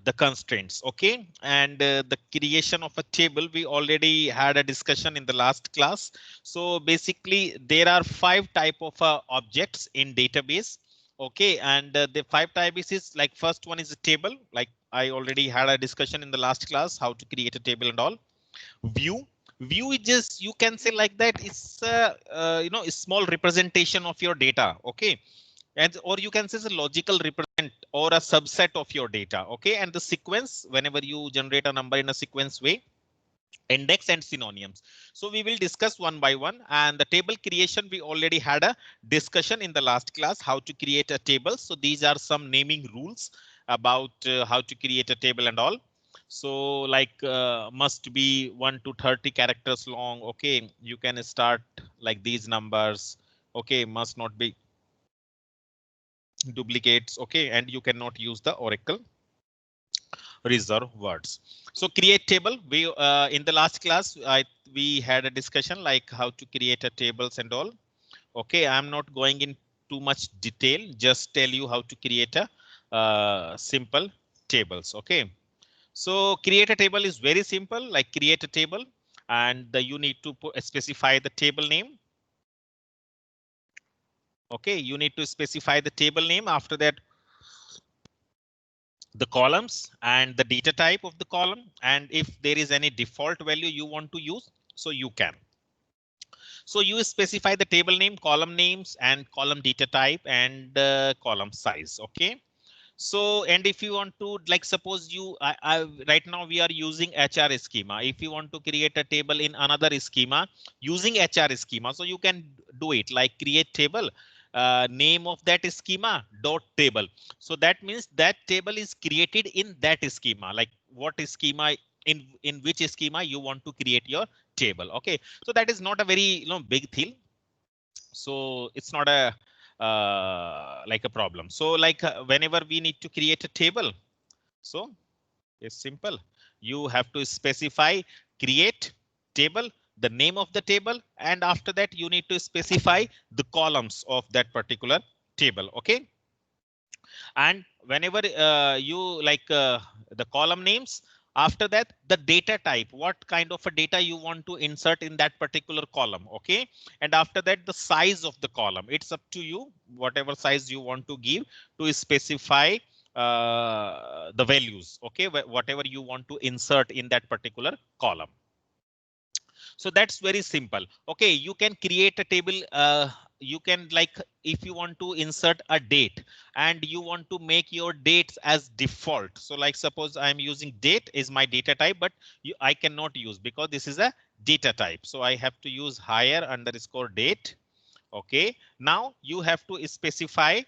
the constraints. Okay, and the creation of a table, we already had a discussion in the last class. So basically there are 5 type of objects in database. Okay, and the 5 types is like, first one is a table, like I already had a discussion in the last class how to create a table and all. View is just, you can say like that, it's a small representation of your data. Okay, and or you can say it's a logical represent or a subset of your data. Okay, and the sequence, whenever you generate a number in a sequence way, index and synonyms. So we will discuss one by one. And the table creation, we already had a discussion in the last class how to create a table. So these are some naming rules about how to create a table and all. So like must be 1 to 30 characters long. Okay, you can start like these numbers. Okay, must not be duplicates. Okay, and you cannot use the Oracle reserve words. So create table. We in the last class we had a discussion like how to create a tables and all. Okay, I'm not going in too much detail. Just tell you how to create a simple tables. Okay, so create a table is very simple. Like create a table, and you need to specify the table name. Okay, you need to specify the table name. After that, the columns and the data type of the column, and if there is any default value you want to use, so you can. So you specify the table name, column names, and column data type, and column size. Okay. So, and if you want to, like suppose you, right now we are using HR schema. If you want to create a table in another schema using HR schema, so you can do it like create table, name of that schema dot table. So that means that table is created in that schema, like what schema, in which schema you want to create your table. Okay, so that is not a very big thing. So it's not a like a problem. So like whenever we need to create a table, so it's simple. You have to specify create table, the name of the table, and after that you need to specify the columns of that particular table. Okay, and whenever you like the column names, after that the data type, what kind of a data you want to insert in that particular column. Okay, and after that the size of the column, it's up to you whatever size you want to give to specify the values. Okay, whatever you want to insert in that particular column. So that's very simple. Okay, you can create a table. You can like if you want to insert a date and you want to make your dates as default. So like suppose I'm using date is my data type, but I cannot use because this is a data type. So I have to use higher underscore date. Okay, now you have to specify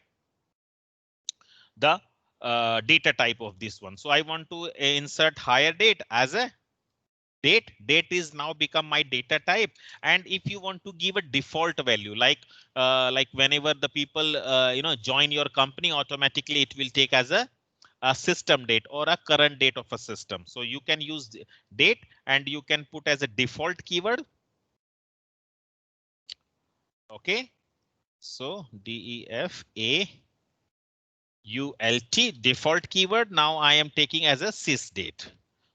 the data type of this one. So I want to insert higher date as a date is now become my data type. And if you want to give a default value like whenever the people join your company, automatically it will take as a system date or a current date of a system. So you can use date and you can put as a default keyword. Okay, so DEFAULT default keyword. Now I am taking as a sys date.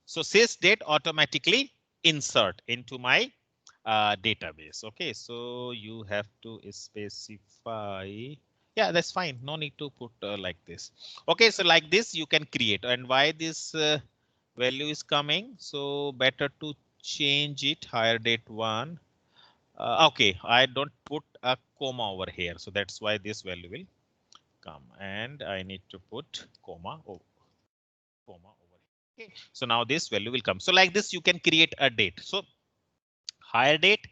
So sys date automatically insert into my database. Okay, so you have to specify. Yeah, that's fine. No need to put like this. Okay, so like this you can create. And why this value is coming? So better to change it higher date 1. Okay, I don't put a comma over here. So that's why this value will come. And I need to put comma over here. Okay, so now this value will come. So like this you can create a date. So higher date,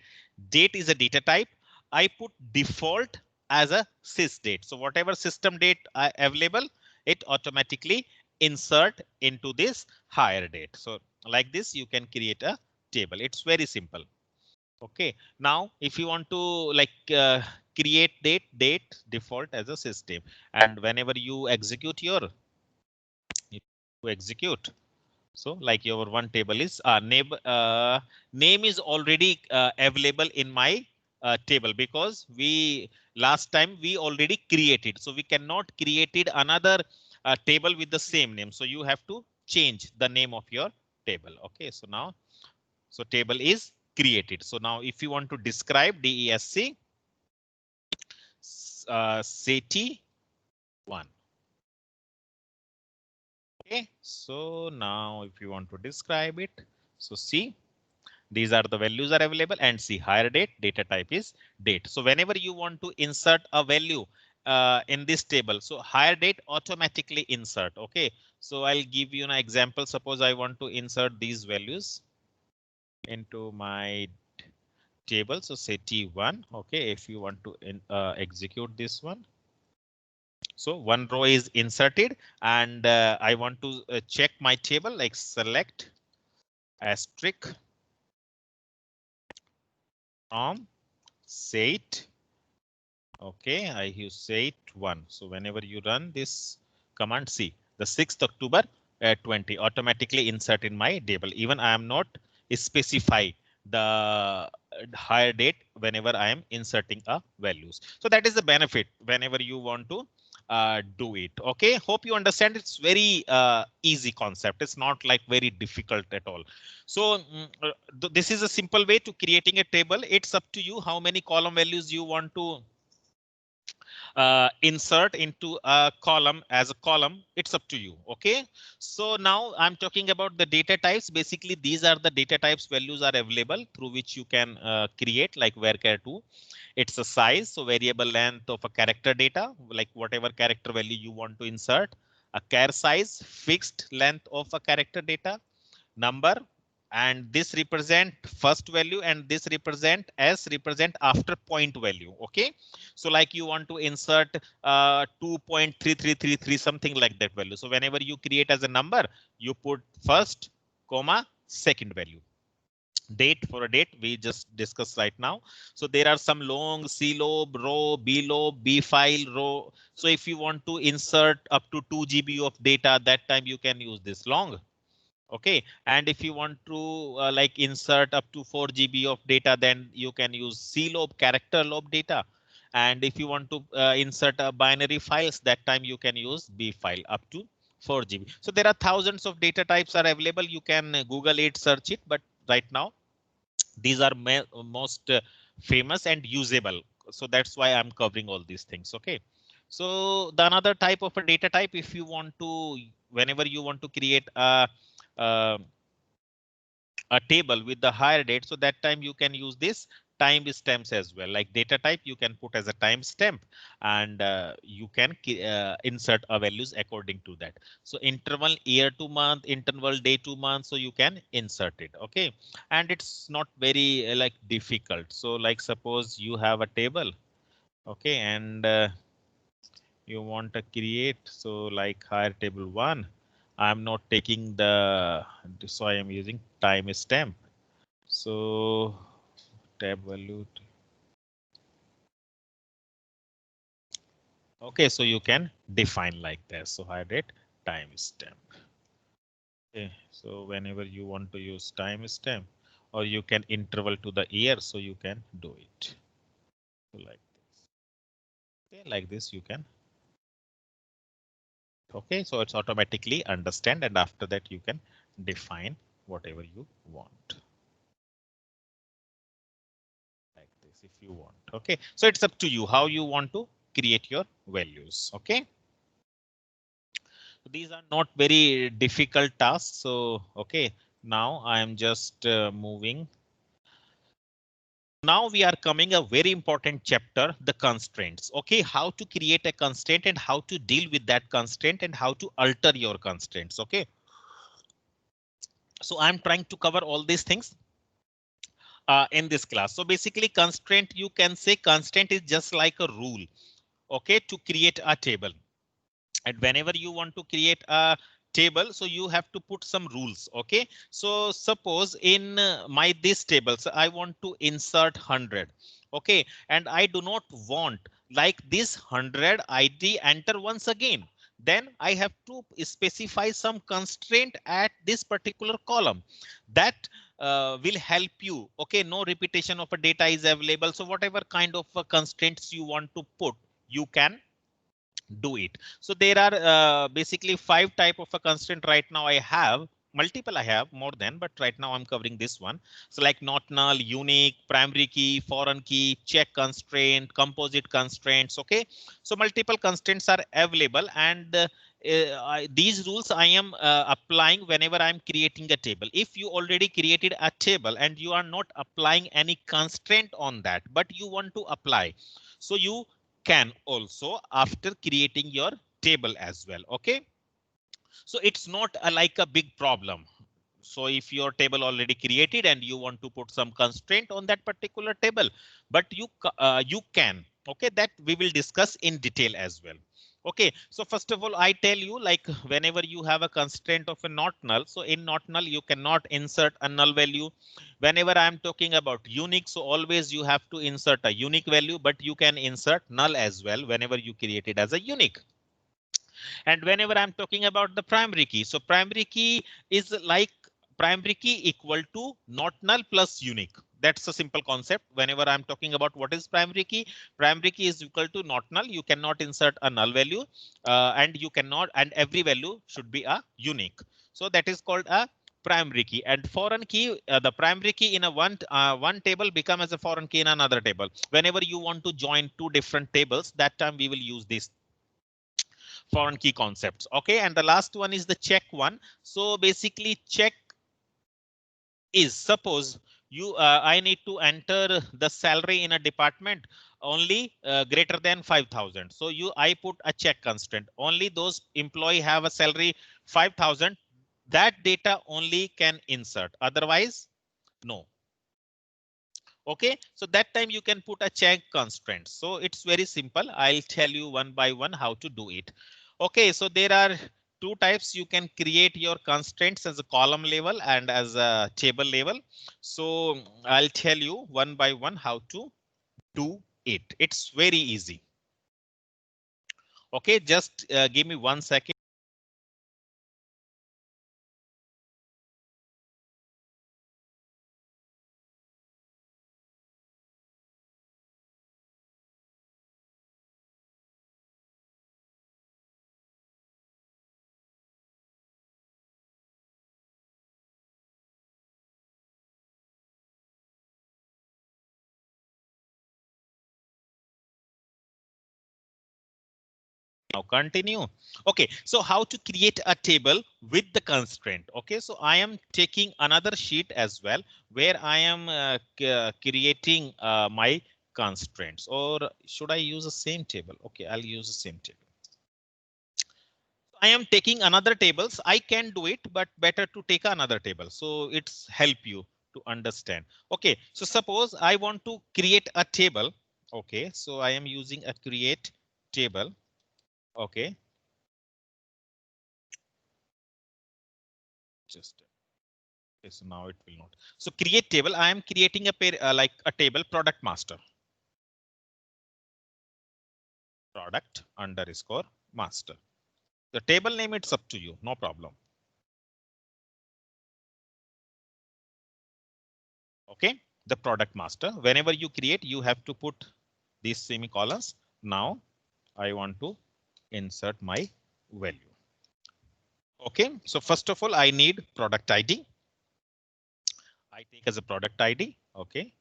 date is a data type. I put default as a sys date. So whatever system date available, it automatically insert into this higher date. So like this, you can create a table. It's very simple. Okay. Now, if you want to like create date default as a system, and whenever you execute execute. So like your one table is name is already available in my table because we last time we already created. So we cannot created another a table with the same name. So you have to change the name of your table. Okay, so now, so table is created. So now if you want to describe DESC, SETI1. Okay, so now if you want to describe it, so see, these are the values are available, and see, hire date, data type is date. So whenever you want to insert a value in this table, so hire date automatically insert. Okay, so I'll give you an example. Suppose I want to insert these values into my table. So say T1. Okay, if you want to execute this one. So one row is inserted, and I want to check my table, like select asterisk from set. Okay, I use set1. So whenever you run this command, see the 6th October 20 automatically insert in my table. Even I am not specify the higher date whenever I am inserting a values. So that is the benefit whenever you want to do it. Okay, hope you understand. It's very easy concept. It's not like very difficult at all. So this is a simple way to creating a table. It's up to you how many column values you want to insert into a column as a column. It's up to you. Okay, so now I'm talking about the data types. Basically, these are the data types values are available through which you can create, like varchar2. It's a size, so variable length of a character data, like whatever character value you want to insert. A char size, fixed length of a character data, number, and this represent first value, and this represent after point value. Okay, so like you want to insert 2.3333, something like that value. So whenever you create as a number, you put first comma second value. Date, for a date we just discussed right now. So there are some long C lobe row, B lobe, B file row. So if you want to insert up to 2 GB of data, that time you can use this long. Okay, and if you want to like insert up to 4 GB of data, then you can use C lobe, character lobe data. And if you want to insert binary files, that time you can use B file up to 4 GB. So there are thousands of data types are available. You can Google it, search it, but right now these are most famous and usable. So that's why I'm covering all these things. Okay, so the another type of a data type, if you want to, whenever you want to create uh, a table with the higher date, so that time you can use this timestamps as well. Like data type you can put as a timestamp, and you can insert a values according to that. So interval year to month, interval day to month, so you can insert it. Okay, and it's not very like difficult. So like suppose you have a table, okay, and you want to create, so like higher table 1. I'm not taking the, so I am using timestamp. So tab value. Okay, so you can define like this. So higher date timestamp. Okay, so whenever you want to use timestamp, or you can interval to the year, so you can do it. So like this. Okay, like this you can. Okay, so it's automatically understand, and after that you can define whatever you want. Like this if you want. Okay, so it's up to you how you want to create your values. Okay, so these are not very difficult tasks. So okay, now I am just moving. Now we are coming a very important chapter, the constraints. Okay, how to create a constraint and how to deal with that constraint and how to alter your constraints. Okay, so I'm trying to cover all these things in this class. So basically constraint, you can say constraint is just like a rule, okay, to create a table. And whenever you want to create a table, so you have to put some rules. Okay, so suppose in my this table, so I want to insert 100. Okay, and I do not want like this 100 ID enter once again. Then I have to specify some constraint at this particular column that will help you. Okay, no repetition of a data is available. So whatever kind of constraints you want to put, you can do it. So there are basically 5 type of a constraint right now. I have multiple, I have more than, but right now I'm covering this one. So like not null, unique, primary key, foreign key, check constraint, composite constraints. Okay, so multiple constraints are available, and these rules I am applying whenever I'm creating a table. If you already created a table and you are not applying any constraint on that, but you want to apply, so you can also after creating your table as well. Okay, so it's not like a big problem. So if your table already created and you want to put some constraint on that particular table, but you can. Okay, that we will discuss in detail as well. Okay, so first of all, I tell you, like whenever you have a constraint of a not null, so in not null you cannot insert a null value. Whenever I'm talking about unique, so always you have to insert a unique value, but you can insert null as well whenever you create it as a unique. And whenever I'm talking about the primary key, so primary key is like primary key equal to not null plus unique. That's a simple concept. Whenever I'm talking about what is primary key is equal to not null. You cannot insert a null value, and you cannot, and every value should be a unique. So that is called a primary key. And foreign key, the primary key in a one table become as a foreign key in another table. Whenever you want to join 2 different tables, that time we will use this foreign key concepts. Okay, and the last one is the check one. So basically check is, suppose you I need to enter the salary in a department only greater than 5,000. So I put a check constraint. Only those employee have a salary 5,000. That data only can insert. Otherwise, no. Okay, so that time you can put a check constraint. So it's very simple. I'll tell you one by one how to do it. Okay, so there are 2 types. You can create your constraints as a column level and as a table level. So I'll tell you one by one how to do it. It's very easy. Okay, just give me 1 second. Now continue. Okay, so how to create a table with the constraint. Okay, so I am taking another sheet as well where I am creating my constraints, or should I use the same table? Okay, I'll use the same table. I am taking another tables. I can do it, but better to take another table. So it's help you to understand. Okay, so suppose I want to create a table. Okay, so I am using a create table. Okay, just okay, so now it will not. So create table. I am creating a pair like a table product master. Product underscore master. The table name, it's up to you. No problem. Okay, the product master. Whenever you create, you have to put these semicolons. Now I want to insert my value. Okay, so first of all, I need product ID. I take as a product ID. Okay,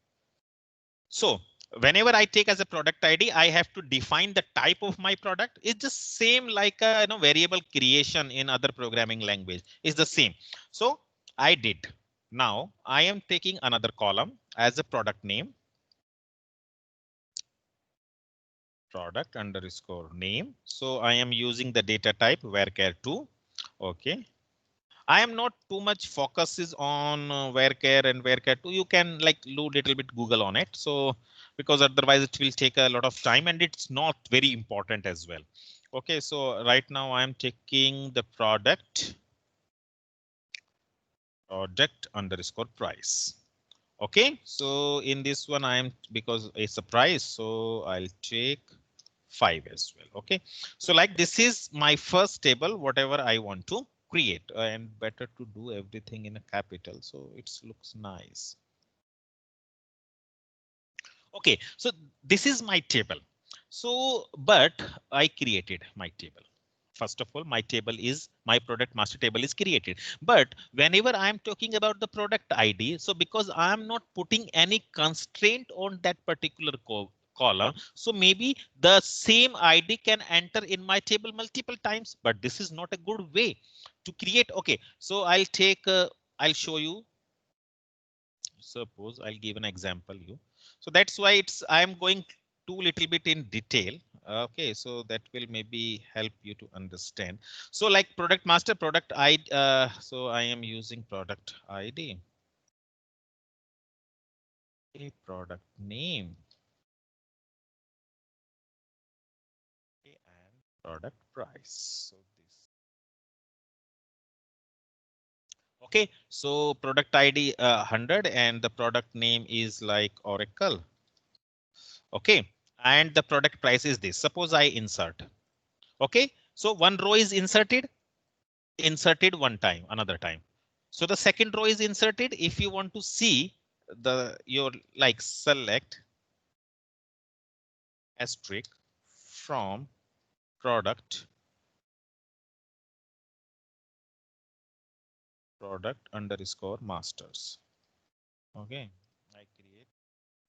so whenever I take as a product ID, I have to define the type of my product. It's just same like a variable creation in other programming language is the same. So I did. Now I am taking another column as a product name. Product underscore name. So I am using the data type varchar2. Okay. I am not too much focuses on varchar and varchar2. You can like do little bit Google on it. So because otherwise it will take a lot of time and it's not very important as well. Okay, so right now I am taking the product underscore price. Okay, so in this one I am, because it's a price, so I'll take 5 as well. Okay, so like this is my first table, whatever I want to create, and better to do everything in a capital, so it looks nice. Okay, so this is my table. So, but I created my table. First of all, my table is my product master table is created. But whenever I'm talking about the product ID, so because I'm not putting any constraint on that particular column, so maybe the same ID can enter in my table multiple times, but this is not a good way to create. Okay, so I'll show you. Suppose I'll give an example you. So that's why I'm going too little bit in detail. Okay, so that will maybe help you to understand. So like product master product ID. So I am using product ID. A product name. Okay, and product price. So this. Okay, so product ID 100 and the product name is like Oracle. Okay, and the product price is this. Suppose I insert. Okay, so one row is inserted one time, another time. So the second row is inserted. If you want to see your like select asterisk from product underscore masters. Okay, I create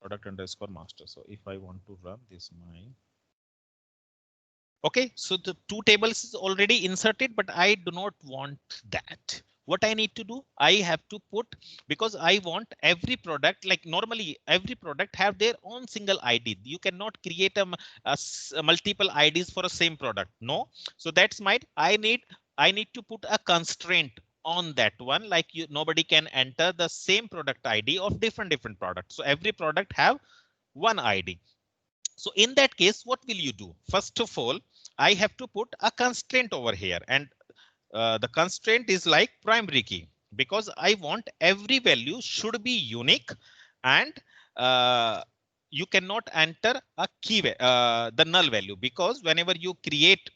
product underscore master. So if I want to run this mine. Okay, so the two tables is already inserted, but I do not want that. What I need to do, I have to put, because I want every product, like normally every product have their own single ID. You cannot create a multiple IDs for a same product. No, so that's my, I need to put a constraint on that one, like nobody can enter the same product ID of different products. So every product have one ID. So in that case, what will you do? First of all, I have to put a constraint over here, and the constraint is like primary key, because I want every value should be unique, and you cannot enter a key, the null value, because whenever you create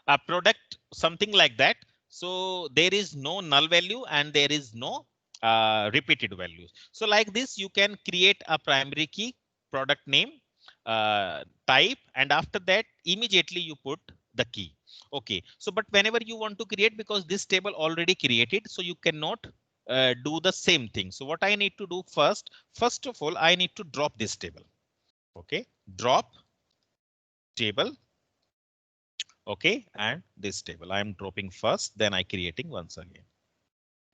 a product, something like that, so there is no null value and there is no repeated values. So like this, you can create a primary key, product name, type, and after that immediately you put the key. Okay, so but whenever you want to create, because this table already created, so you cannot do the same thing. So what I need to do first of all, I need to drop this table. Okay, drop table. Okay, and this table I'm dropping first, then I creating once again.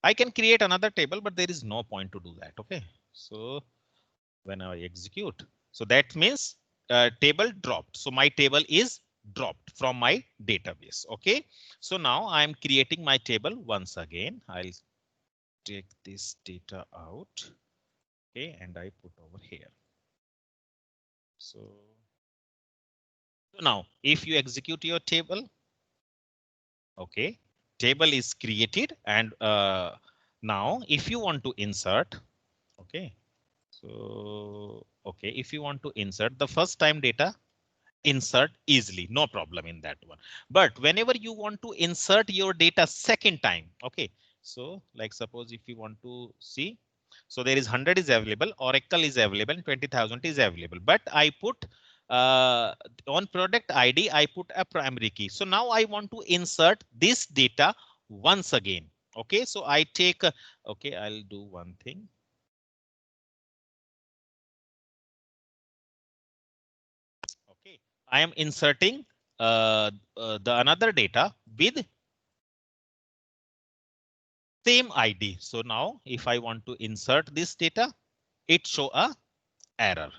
I can create another table, but there is no point to do that. Okay, so when I execute, so that means table dropped. So my table is dropped from my database. Okay, so now I'm creating my table once again. I'll take this data out. Okay, and I put over here. So now if you execute your table, okay, table is created, and now if you want to insert, okay, so okay, if you want to insert the first time data, insert easily, no problem in that one. But whenever you want to insert your data second time, okay, so like suppose if you want to see, so there is 100 is available, Oracle is available, 20,000 is available, but I put on product ID, I put a primary key. So now I want to insert this data once again. Okay, so I take, okay, I'll do one thing. Okay, I am inserting the another data with same ID. So now if I want to insert this data, it show a error.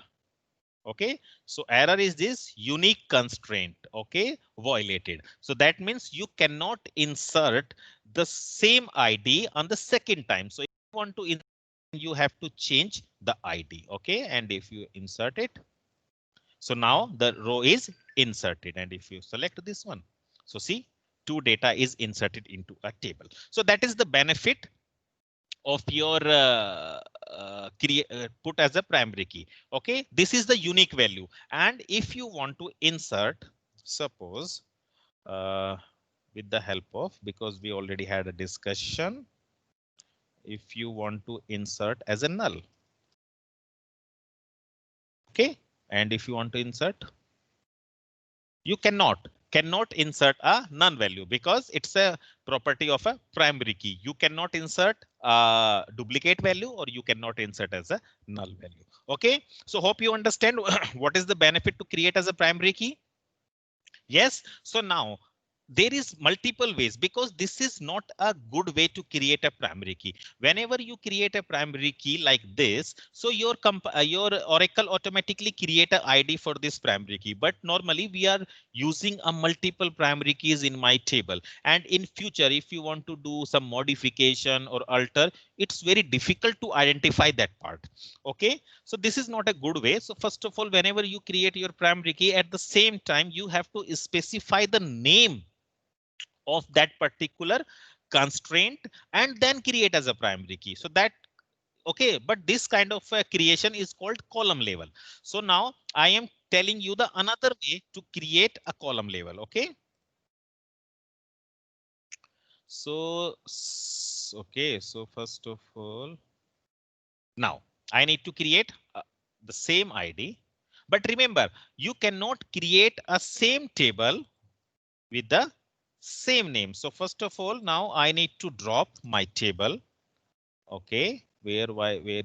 Okay, so error is this unique constraint, okay, violated. So that means you cannot insert the same ID on the second time. So if you want to insert, you have to change the ID. Okay, and if you insert it, so now the row is inserted, and if you select this one, so see, two data is inserted into a table. So that is the benefit of your put as a primary key. Okay, this is the unique value. And if you want to insert, suppose with the help of, because we already had a discussion, if you want to insert as a null. Okay, And if you want to insert, you cannot insert a none value because it's a property of a primary key. You cannot insert a duplicate value or you cannot insert as a null value. Okay, so hope you understand what is the benefit to create as a primary key. Yes, so now there is multiple ways because this is not a good way to create a primary key. Whenever you create a primary key like this, so your Oracle automatically create a ID for this primary key. But normally we are using a multiple primary keys in my table. And in future, if you want to do some modification or alter, it's very difficult to identify that part. Okay, so this is not a good way. So first of all, whenever you create your primary key, at the same time, you have to specify the name of that particular constraint and then create as a primary key. So that okay, but this kind of creation is called column level. So now I am telling you the another way to create a column level. Okay. So okay, so first of all, now I need to create the same ID. But remember, you cannot create a same table with the same name. So first of all, now I need to drop my table. Okay, where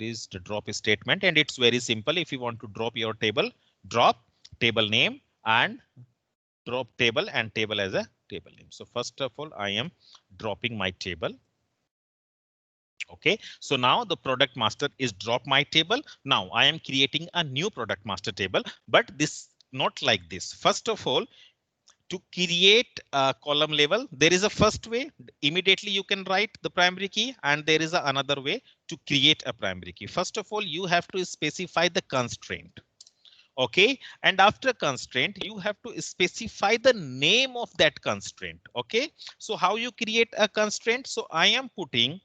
is the drop statement? And it's very simple. If you want to drop your table, drop table name and drop table and table as a table name. So first of all, I am dropping my table. Okay, so now the product master is drop my table. Now I am creating a new product master table, but this not like this. First of all, to create a column level, there is a first way. Immediately you can write the primary key, and there is another way to create a primary key. First of all, you have to specify the constraint. Okay, and after constraint, you have to specify the name of that constraint. Okay, so how you create a constraint? So I am putting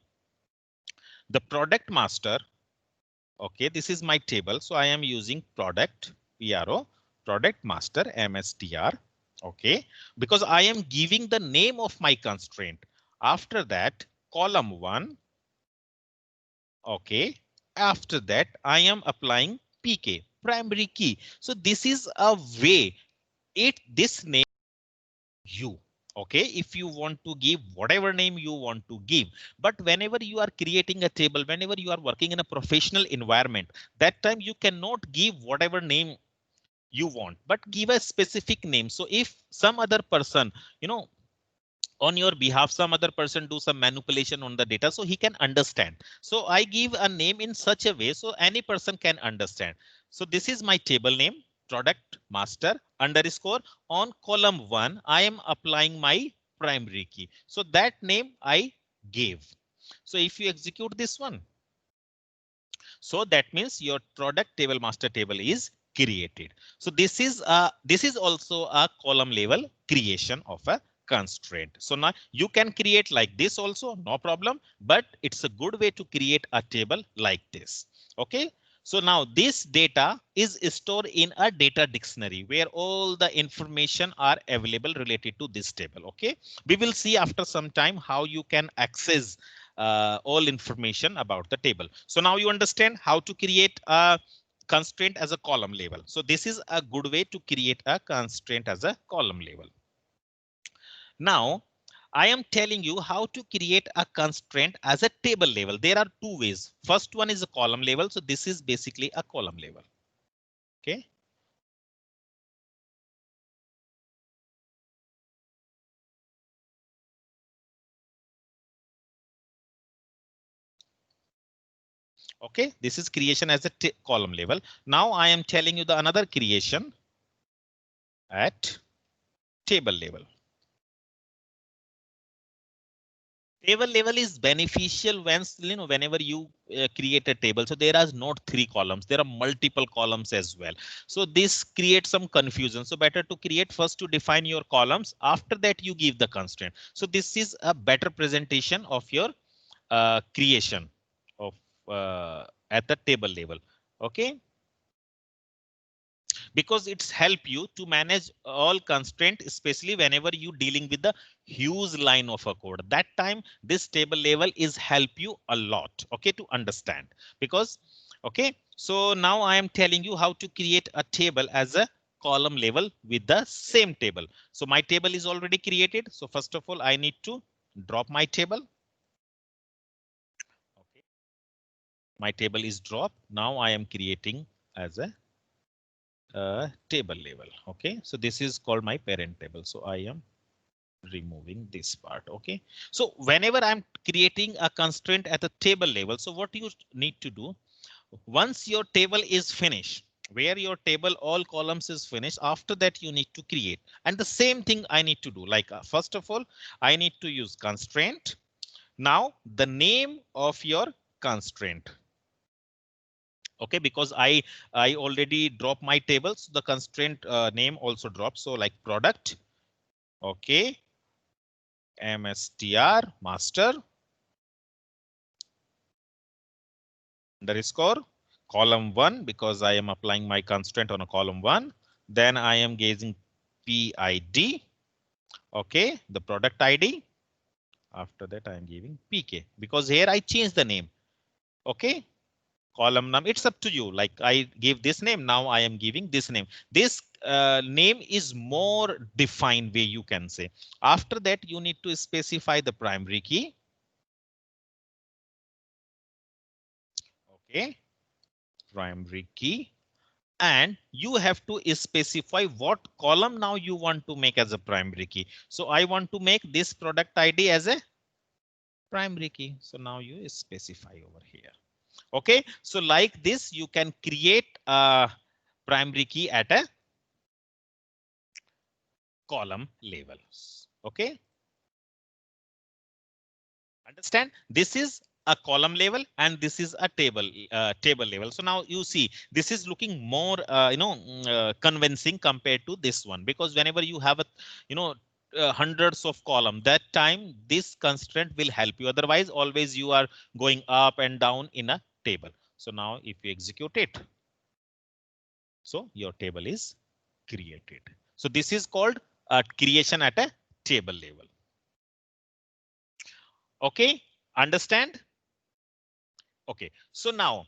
the product master. Okay, this is my table. So I am using product PRO product master MSTR. Okay, because I am giving the name of my constraint. After that, column 1. Okay, after that, I am applying PK primary key. So this is a way this name you. Okay, if you want to give whatever name you want to give, but whenever you are creating a table, whenever you are working in a professional environment, that time you cannot give whatever name you want, but give a specific name. So if some other person, on your behalf, some other person do some manipulation on the data, so he can understand. So I give a name in such a way so any person can understand. So this is my table name, product master underscore. On column 1, I am applying my primary key. So that name I gave. So if you execute this one, so that means your product table master table is created. So this is also a column level creation of a constraint. So now you can create like this also, no problem, but it's a good way to create a table like this. Okay. So now this data is stored in a data dictionary where all the information are available related to this table. Okay. We will see after some time how you can access all information about the table. So now you understand how to create a constraint as a column level. So this is a good way to create a constraint as a column level. Now I am telling you how to create a constraint as a table level. There are two ways. First one is a column level. So this is basically a column level. Okay. Okay, this is creation as a column level. Now I am telling you the another creation at table level. Table level is beneficial whenever you create a table. So there are not 3 columns, there are multiple columns as well. So this creates some confusion. So better to create first to define your columns. After that, you give the constraint. So this is a better presentation of your creation of at the table level. Okay. Because it's help you to manage all constraint, especially whenever you dealing with the huge line of a code. That time this table level is help you a lot. Okay, to understand, because Okay, so now I am telling you how to create a table as a column level with the same table. So my table is already created. So first of all, I need to drop my table. Okay, my table is dropped. Now I am creating as a table level. Okay, so this is called my parent table. So I am removing this part. Okay, so whenever I'm creating a constraint at the table level, so what you need to do once your table is finished, where your table all columns is finished, after that you need to create, and the same thing I need to do. Like first of all, I need to use constraint. Now the name of your constraint. Okay, because I already dropped my tables, the constraint name also drops. So like product. Okay, mstr master underscore column 1, because I am applying my constraint on a column 1. Then I am gazing PID. Okay, the product ID. After that, I am giving PK because here I change the name. Okay, column name. It's up to you. Like I give this name. Now I am giving this name. This name is more defined way you can say. After that, you need to specify the primary key. Okay, primary key. And you have to specify what column now you want to make as a primary key. So I want to make this product ID as a primary key. So now you specify over here. Okay, so like this, you can create a primary key at a column level. Okay, understand? This is a column level and this is a table level. So now you see this is looking more convincing compared to this one, because whenever you have a hundreds of column, that time this constraint will help you. Otherwise always you are going up and down in a table. So now if you execute it, so your table is created. So this is called creation at a table level. Okay, understand? Okay, so now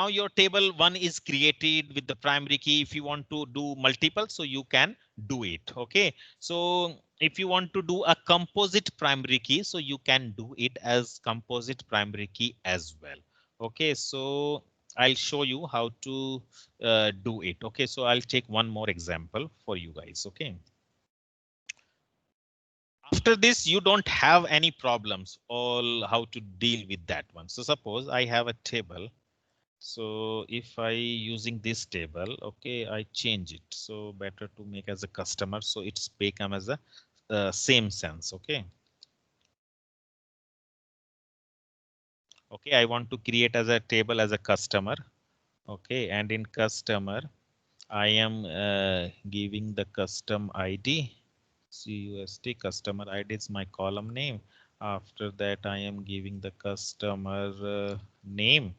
your table 1 is created with the primary key. If you want to do multiple, so you can do it. Okay, so if you want to do a composite primary key, so you can do it as composite primary key as well. Okay, so I'll show you how to do it. Okay, so I'll take one more example for you guys. Okay. After this, you don't have any problems all how to deal with that one. So suppose I have a table. So if I using this table, okay, I change it. So better to make as a customer. So it's become as a same sense. Okay. Okay, I want to create as a table as a customer. Okay, and in customer, I am giving the custom ID. CUST customer ID is my column name. After that, I am giving the customer name.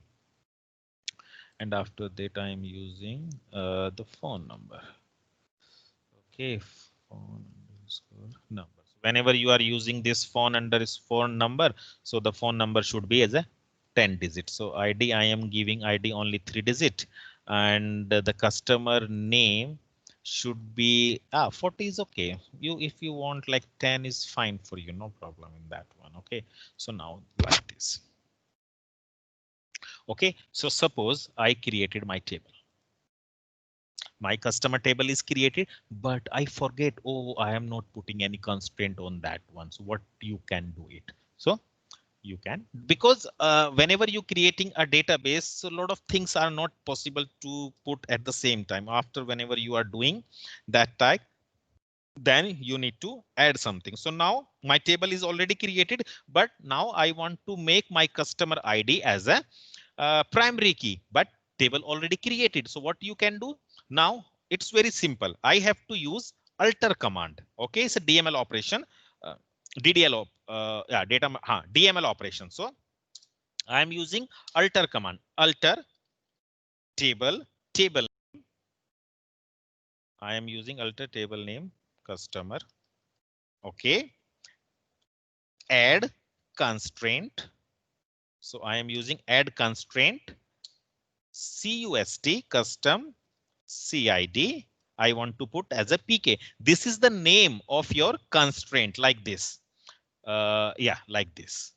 And after that, I am using the phone number. Okay, phone underscore number. So whenever you are using this phone number, so the phone number should be as a 10 digit. So ID, I am giving ID only 3 digit, and the customer name should be 40 is okay. If you want like 10 is fine for you, no problem in that one. Okay, so now like this. Okay, so suppose I created my table. My customer table is created, but I forget, oh, I am not putting any constraint on that one. So what you can do it. So you can, because whenever you creating a database, so a lot of things are not possible to put at the same time. After whenever you are doing that type, then you need to add something. So now my table is already created, but now I want to make my customer ID as a primary key, but table already created. So what you can do now, it's very simple. I have to use alter command. Okay, it's a DML operation, DDL, yeah, DML operation. So I'm using alter command, alter table. I am using alter table name customer. Okay, add constraint. So I am using add constraint CUST custom CID. I want to put as a PK. This is the name of your constraint like this. Yeah, like this.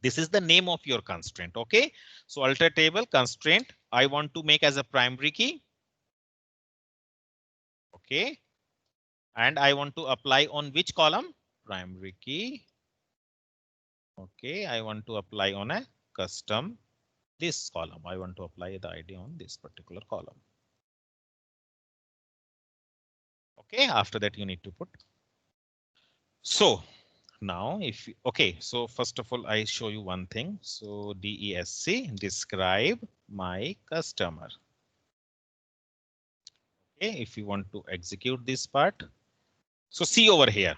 This is the name of your constraint. OK, so alter table constraint I want to make as a primary key. OK, and I want to apply on which column? Primary key. OK, I want to apply on a custom this column. I want to apply the ID on this particular column. OK, after that you need to put. So now if OK, so first of all, I show you one thing. So DESC describe my customer. Okay, if you want to execute this part. So see over here.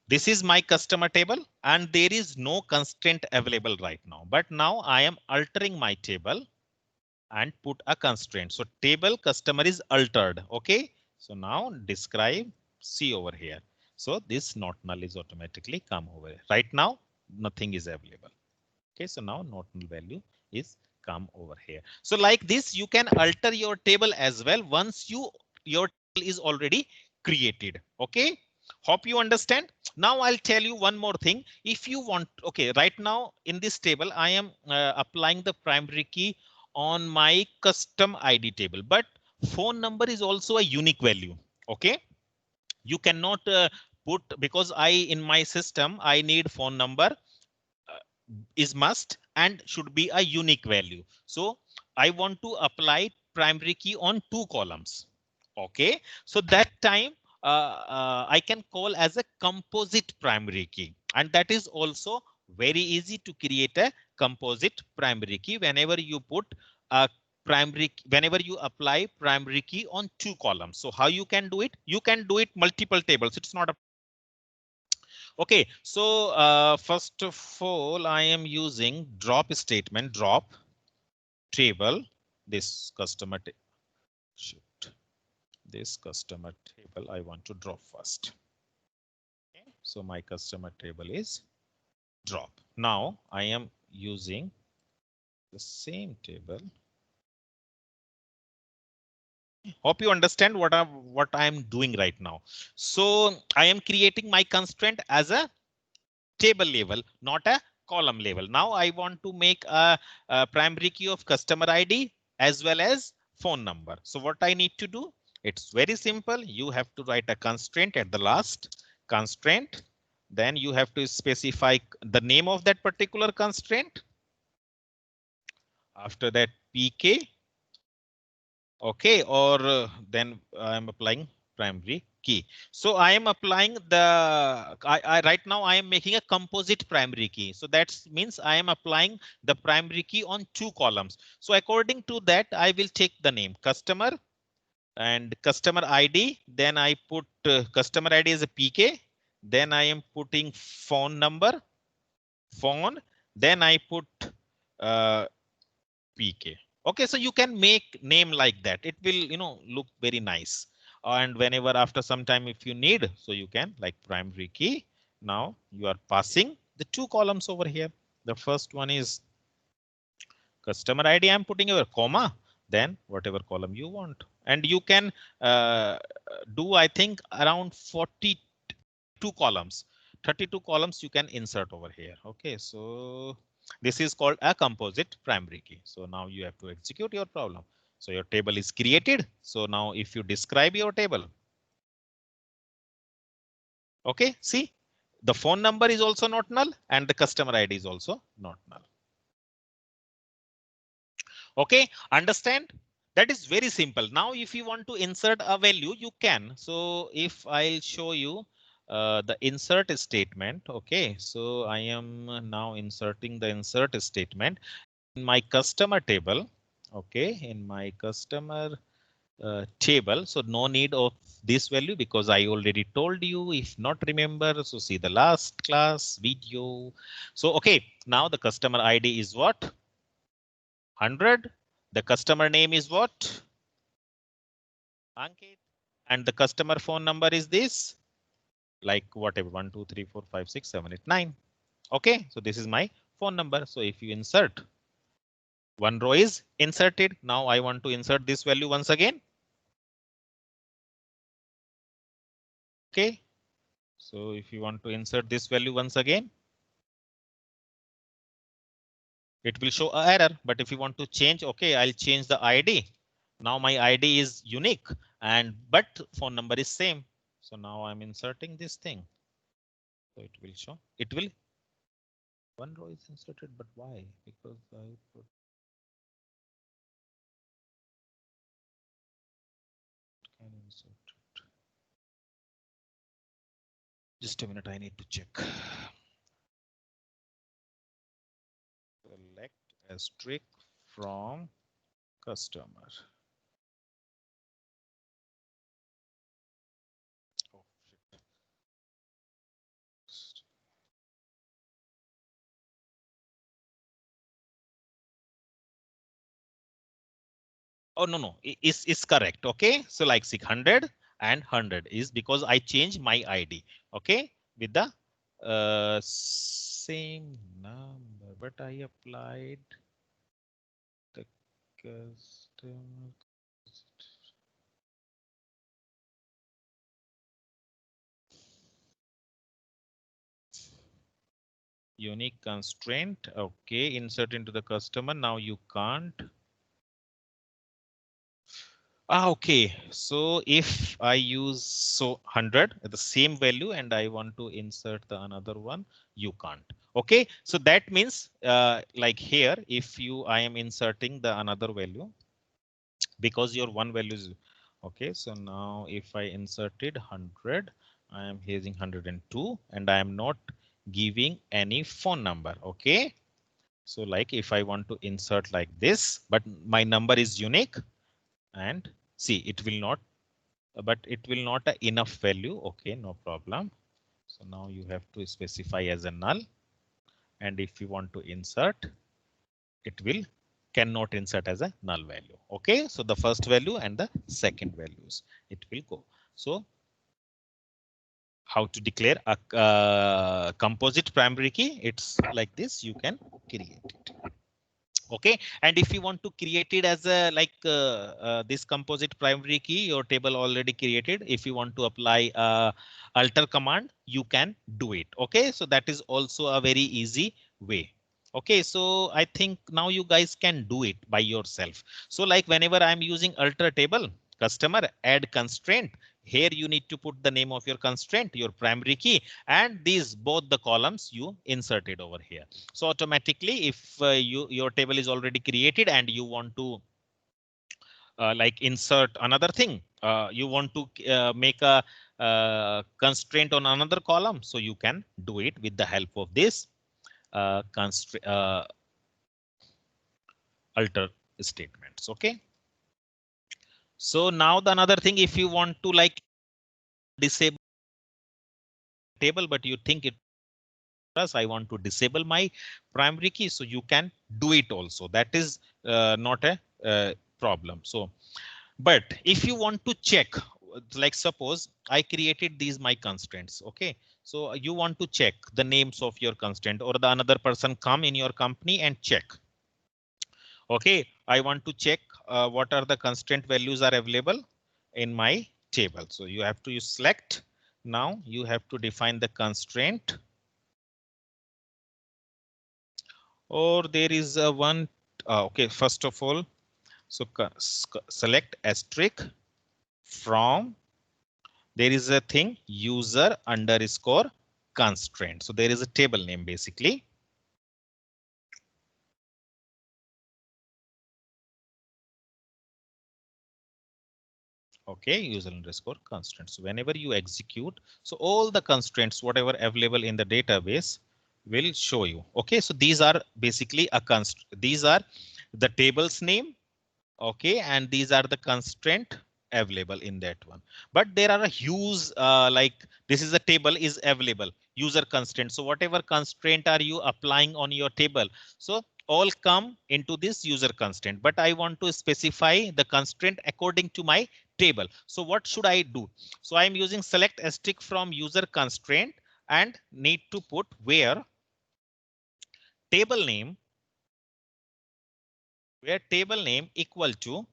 This is my customer table and there is no constraint available right now. But now I am altering my table and put a constraint. So table customer is altered. OK, so now describe see over here. So this not null is automatically come over here. Right now, nothing is available. OK, so now not null value is come over here. So like this, you can alter your table as well once your table is already created. OK, hope you understand. Now I'll tell you one more thing. If you want, OK, right now in this table, I am applying the primary key on my custom ID table, but phone number is also a unique value. OK, you cannot put because in my system, I need phone number is must and should be a unique value. So I want to apply primary key on two columns. OK, so that time I can call as a composite primary key, and that is also very easy to create a composite primary key whenever you put a whenever you apply primary key on two columns. So how you can do it? You can do it multiple tables. It's not a OK, so first of all, I am using drop statement, drop table, this customer shoot, this customer table I want to drop first. Okay, so my customer table is drop. Now I am using the same table. Hope you understand what I'm doing right now. So I am creating my constraint as a table level, not a column level. Now I want to make a primary key of customer ID as well as phone number. So what I need to do? It's very simple. You have to write a constraint at the last constraint. Then you have to specify the name of that particular constraint. After that PK. OK, or then I'm applying primary key. So I am applying the right now I am making a composite primary key. So that means I am applying the primary key on two columns. So according to that, I will take the name customer and customer ID. Then I put customer ID as a PK. Then I am putting phone number, phone. Then I put PK. OK, so you can make name like that. It will, look very nice. And whenever after some time, if you need, so you can like primary key. Now you are passing the two columns over here. The first one is customer ID. I'm putting your comma, then whatever column you want. And you can do, I think, around 42 columns. 32 columns you can insert over here. OK, so this is called a composite primary key. So now you have to execute your problem. So your table is created. So now if you describe your table. OK, see, the phone number is also not null and the customer ID is also not null. OK, understand? That is very simple. Now, if you want to insert a value, you can. So if I'll show you the insert statement. OK, so I am now inserting the insert statement in my customer table. OK, in my customer table. So no need of this value because I already told you. If not remember, so see the last class video. So OK, now the customer ID is what? 100. The customer name is what? Ankit. And the customer phone number is this, like whatever 1 2 3 4 5 6 7 8 9. OK, so this is my phone number. So if you insert One row is inserted. Now I want to insert this value once again. Okay. So if you want to insert this value once again, it will show an error. But if you want to change, okay, I'll change the ID. Now my ID is unique but phone number is same. So now I'm inserting this thing. So it will show, it will. One row is inserted, but why? Because I put can insert it. Just a minute, I need to check. Select asterisk from customer. Oh, shit. Oh, no, it's correct. Okay, so like 600 and 100 is because I changed my ID. Okay, with the same number, but I applied the customer. Unique constraint. Okay, insert into the customer. Now you can't. Okay, so if I use 100 the same value and I want to insert the another one, you can't. Okay, so that means like here, if I am inserting the another value because your one value is okay. So now if I inserted 100, I am using 102 and I am not giving any phone number. Okay, so like if I want to insert like this, but my number is unique and see it will not, but it will not enough value. Okay, no problem. So now you have to specify as a null. And if you want to insert, it will cannot insert as a null value. Okay, so the first value and the second values, it will go. So how to declare a composite primary key? It's like this, you can create it. Okay, and if you want to create it as a this composite primary key, your table already created. If you want to apply alter command, you can do it. Okay, so that is also a very easy way. Okay, so I think now you guys can do it by yourself. So like whenever I'm using alter table, customer add constraint, here you need to put the name of your constraint, your primary key, and these both the columns you inserted over here. So automatically, if your table is already created and you want to like insert another thing, you want to make a constraint on another column, so you can do it with the help of this alter statements. Okay. So now the another thing, if you want to like disable table, but you think it I want to disable my primary key, so you can do it also. That is not a problem. So, but if you want to check, like suppose I created these my constraints. Okay, so you want to check the names of your constraint, or the another person come in your company and check. Okay, I want to check what are the constraint values are available in my table. So you have to use select. Now you have to define the constraint. Or there is a one. Okay, first of all, so select asterisk from. There is a thing user underscore constraint. So there is a table name basically. Okay, user underscore constraint. So whenever you execute, so all the constraints, whatever available in the database, will show you. Okay, so these are basically a constraint. These are the table's name. Okay, and these are the constraint available in that one. But there are a huge like this is a table is available user constraint. So whatever constraint are you applying on your table, so all come into this user constraint. But I want to specify the constraint according to my table. So what should I do? So I'm using select asterisk from user constraint and need to put where table name where table name equal to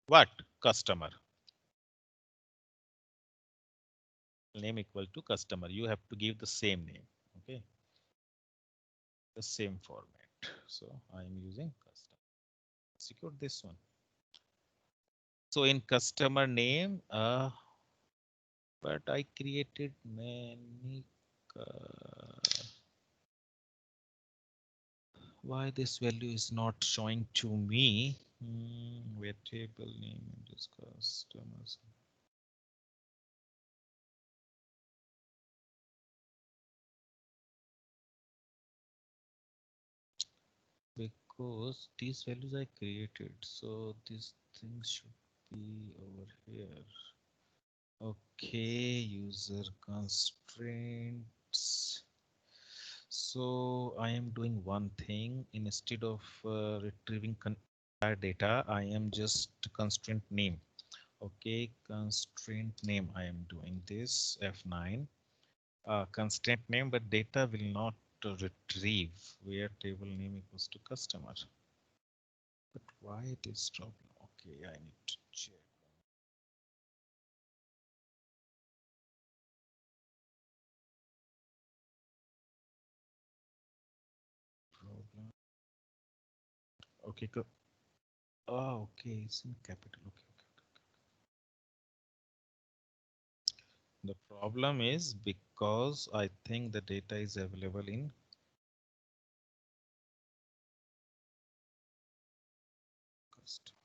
what? Customer. Name equal to customer. You have to give the same name. Okay. The same format. So I am using custom. Execute this one. So in customer name, but I created many. Why this value is not showing to me? Where table name and this customers. Because these values I created, so this thing should be over here. Okay, user constraints. So I am doing one thing instead of retrieving data, I am just constraint name. Okay, constraint name. I am doing this F9 constraint name, but data will not retrieve where table name equals to customer. But why this problem? Okay, I need to check. Problem. Okay, go. Oh, okay, it's in capital. Okay, okay. The problem is because I think the data is available in customer.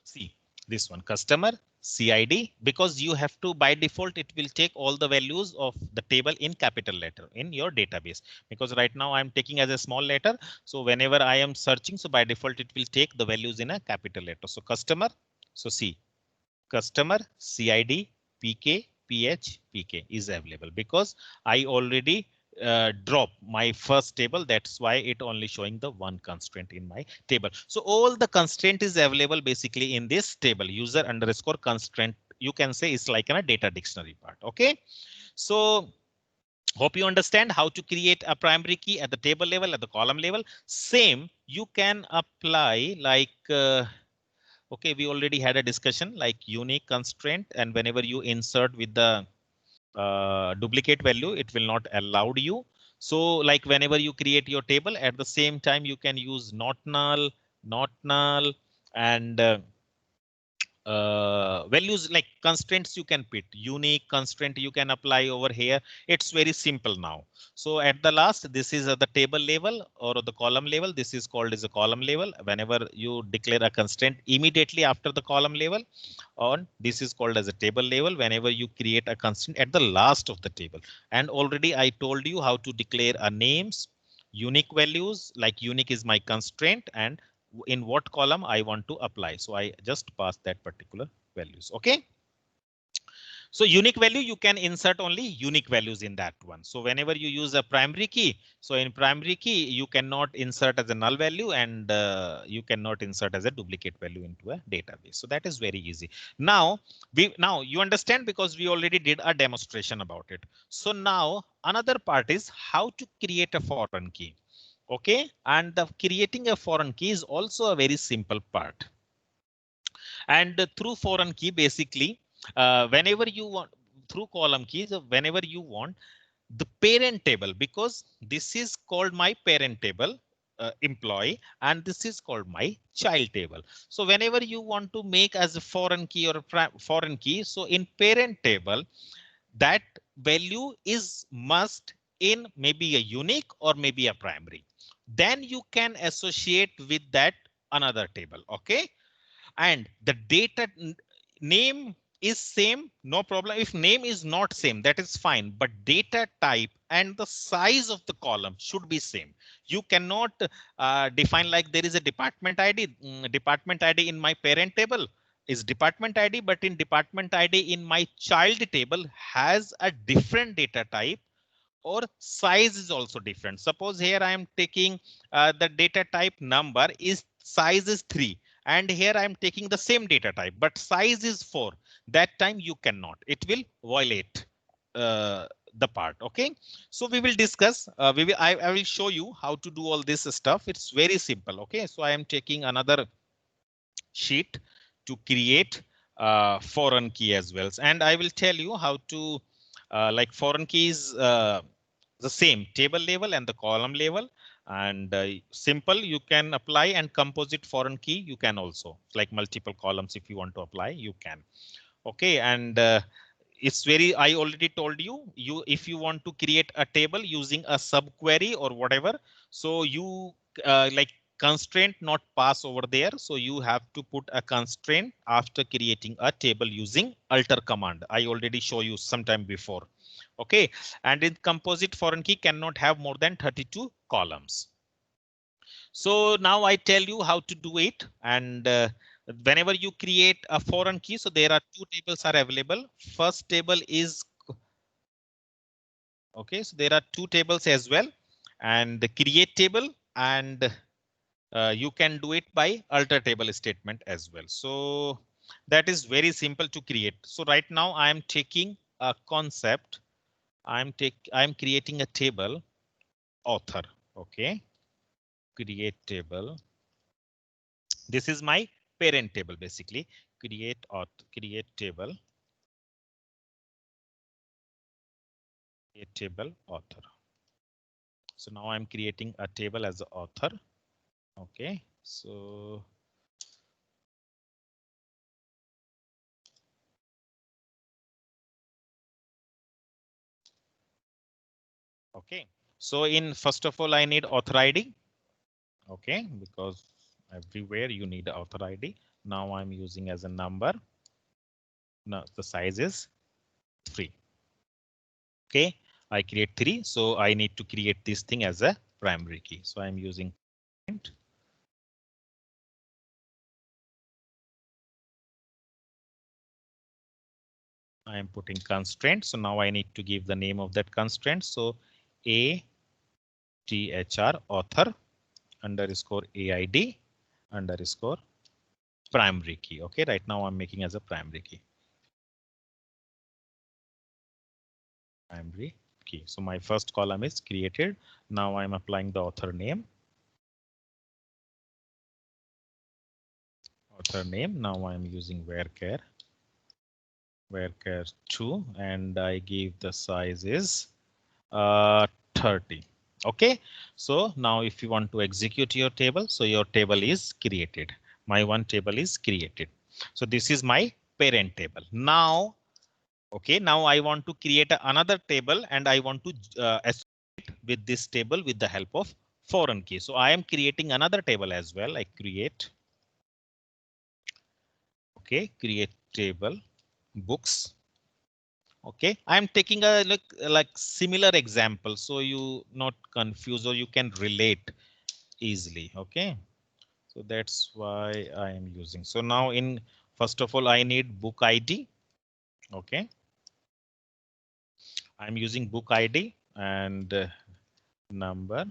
See this one customer CID, because you have to by default it will take all the values of the table in capital letter in your database, because right now I'm taking as a small letter. So whenever I am searching, so by default it will take the values in a capital letter. So customer, so see customer CID PK PH PK is available because I already drop my first table. That's why it only showing the one constraint in my table. So all the constraint is available basically in this table user underscore constraint. You can say it's like in a data dictionary part. OK, so hope you understand how to create a primary key at the table level, at the column level. Same you can apply like okay, we already had a discussion like unique constraint, and whenever you insert with the duplicate value, it will not allow you. So like whenever you create your table at the same time, you can use not null, and values like constraints you can put unique constraint you can apply over here. It's very simple now. So at the last, this is at the table level or the column level. This is called as a column level. Whenever you declare a constraint immediately after the column level, on this is called as a table level whenever you create a constraint at the last of the table. And already I told you how to declare a names, unique values, like unique is my constraint and in what column I want to apply. So I just pass that particular values. OK. So unique value, you can insert only unique values in that one. So whenever you use a primary key, so in primary key, you cannot insert as a null value and you cannot insert as a duplicate value into a database. So that is very easy. Now you understand because we already did a demonstration about it. So now another part is how to create a foreign key. OK, and the creating a foreign key is also a very simple part. And through foreign key, basically, whenever you want through column keys, whenever you want the parent table, because this is called my parent table employee, and this is called my child table. So whenever you want to make as a foreign key or a foreign key, so in parent table, that value is must in maybe a unique or maybe a primary. Then you can associate with that another table. OK, and the data name is same, no problem. If name is not same, that is fine, but data type and the size of the column should be same. You cannot define like there is a department ID. Department ID in my parent table is department ID, but in department ID in my child table has a different data type or size is also different. Suppose here I am taking the data type number is size is 3, and here I am taking the same data type, but size is 4. That time you cannot. It will violate the part. Okay, so we will discuss. I will show you how to do all this stuff. It's very simple. Okay, so I am taking another sheet to create foreign key as well, and I will tell you how to like foreign keys the same table level and the column level, and simple you can apply, and composite foreign key you can also, like multiple columns if you want to apply you can. Okay, and it's very, I already told you, if you want to create a table using a subquery or whatever, so you like constraint not pass over there, so you have to put a constraint after creating a table using alter command. I already show you sometime before. Okay, and in composite foreign key cannot have more than 32 columns. So now I tell you how to do it, and whenever you create a foreign key, so there are two tables are available. First table is okay, so there are two tables as well, and the create table, and you can do it by alter table statement as well. So that is very simple to create. So right now I am taking a concept. I'm creating a table author. Okay, create table. This is my parent table basically. Create table. Create table author. So now I'm creating a table as the author. Okay, so okay, so in first of all I need author ID. Okay, because everywhere you need author ID. Now I'm using as a number. Now the size is 3. Okay, I create 3, so I need to create this thing as a primary key. So I'm using I am putting constraint. So now I need to give the name of that constraint. So ATHR author underscore AID underscore primary key. Okay, right now I'm making as a primary key. Primary key. So my first column is created. Now I'm applying the author name. Author name. Now I'm using varchar 2, and I give the size is 30. Okay, so now if you want to execute your table, so your table is created. My one table is created. So this is my parent table. Now, okay, now I want to create another table, and I want to associate with this table with the help of foreign key. So I am creating another table as well. I create. Okay, create table books. Okay, I'm taking a like similar example, so you not confuse or you can relate easily. Okay, so that's why I am using. So now in first of all, I need book ID. Okay, I'm using book ID and number.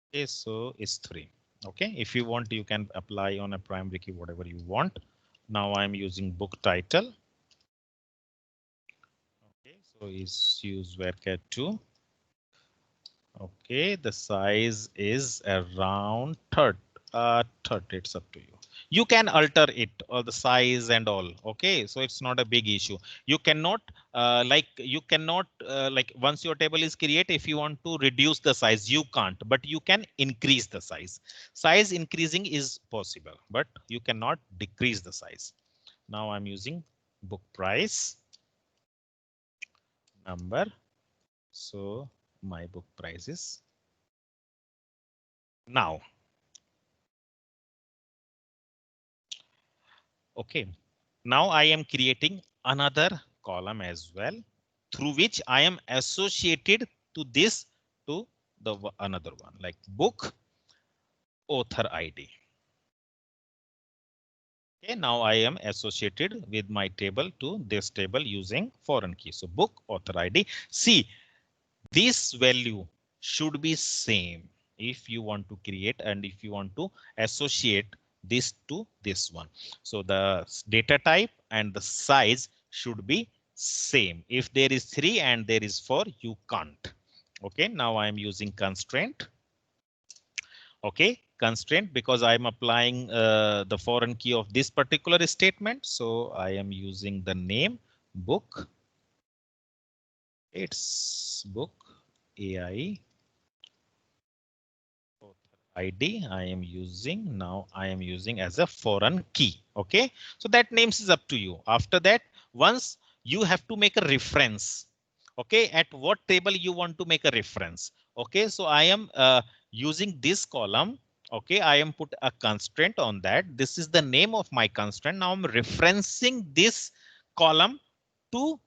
Okay, so it's 3. Okay, if you want, you can apply on a primary key whatever you want. Now I'm using book title. Okay, so is use varchar 2. Okay, the size is around 30. 30. It's up to you. You can alter it or the size and all. Okay, so it's not a big issue. You cannot like once your table is created, if you want to reduce the size, you can't, but you can increase the size. Size increasing is possible, but you cannot decrease the size. Now I'm using book price number. So my book price is now. Okay, now I am creating another column as well, through which I am associated to this to the another one, like book author ID. Okay, now I am associated with my table to this table using foreign key. So book author ID. See, this value should be same if you want to create and if you want to associate this to this one. So the data type and the size should be same. If there is 3 and there is 4, you can't. Okay, now I am using constraint. Okay, constraint because I'm applying the foreign key of this particular statement. So I am using the name book. It's book AI ID. I am using now. I am using as a foreign key. Okay, so that names is up to you. After that, once you have to make a reference. Okay, at what table you want to make a reference. Okay, so I am using this column. Okay, I am put a constraint on that. This is the name of my constraint. Now I'm referencing this column to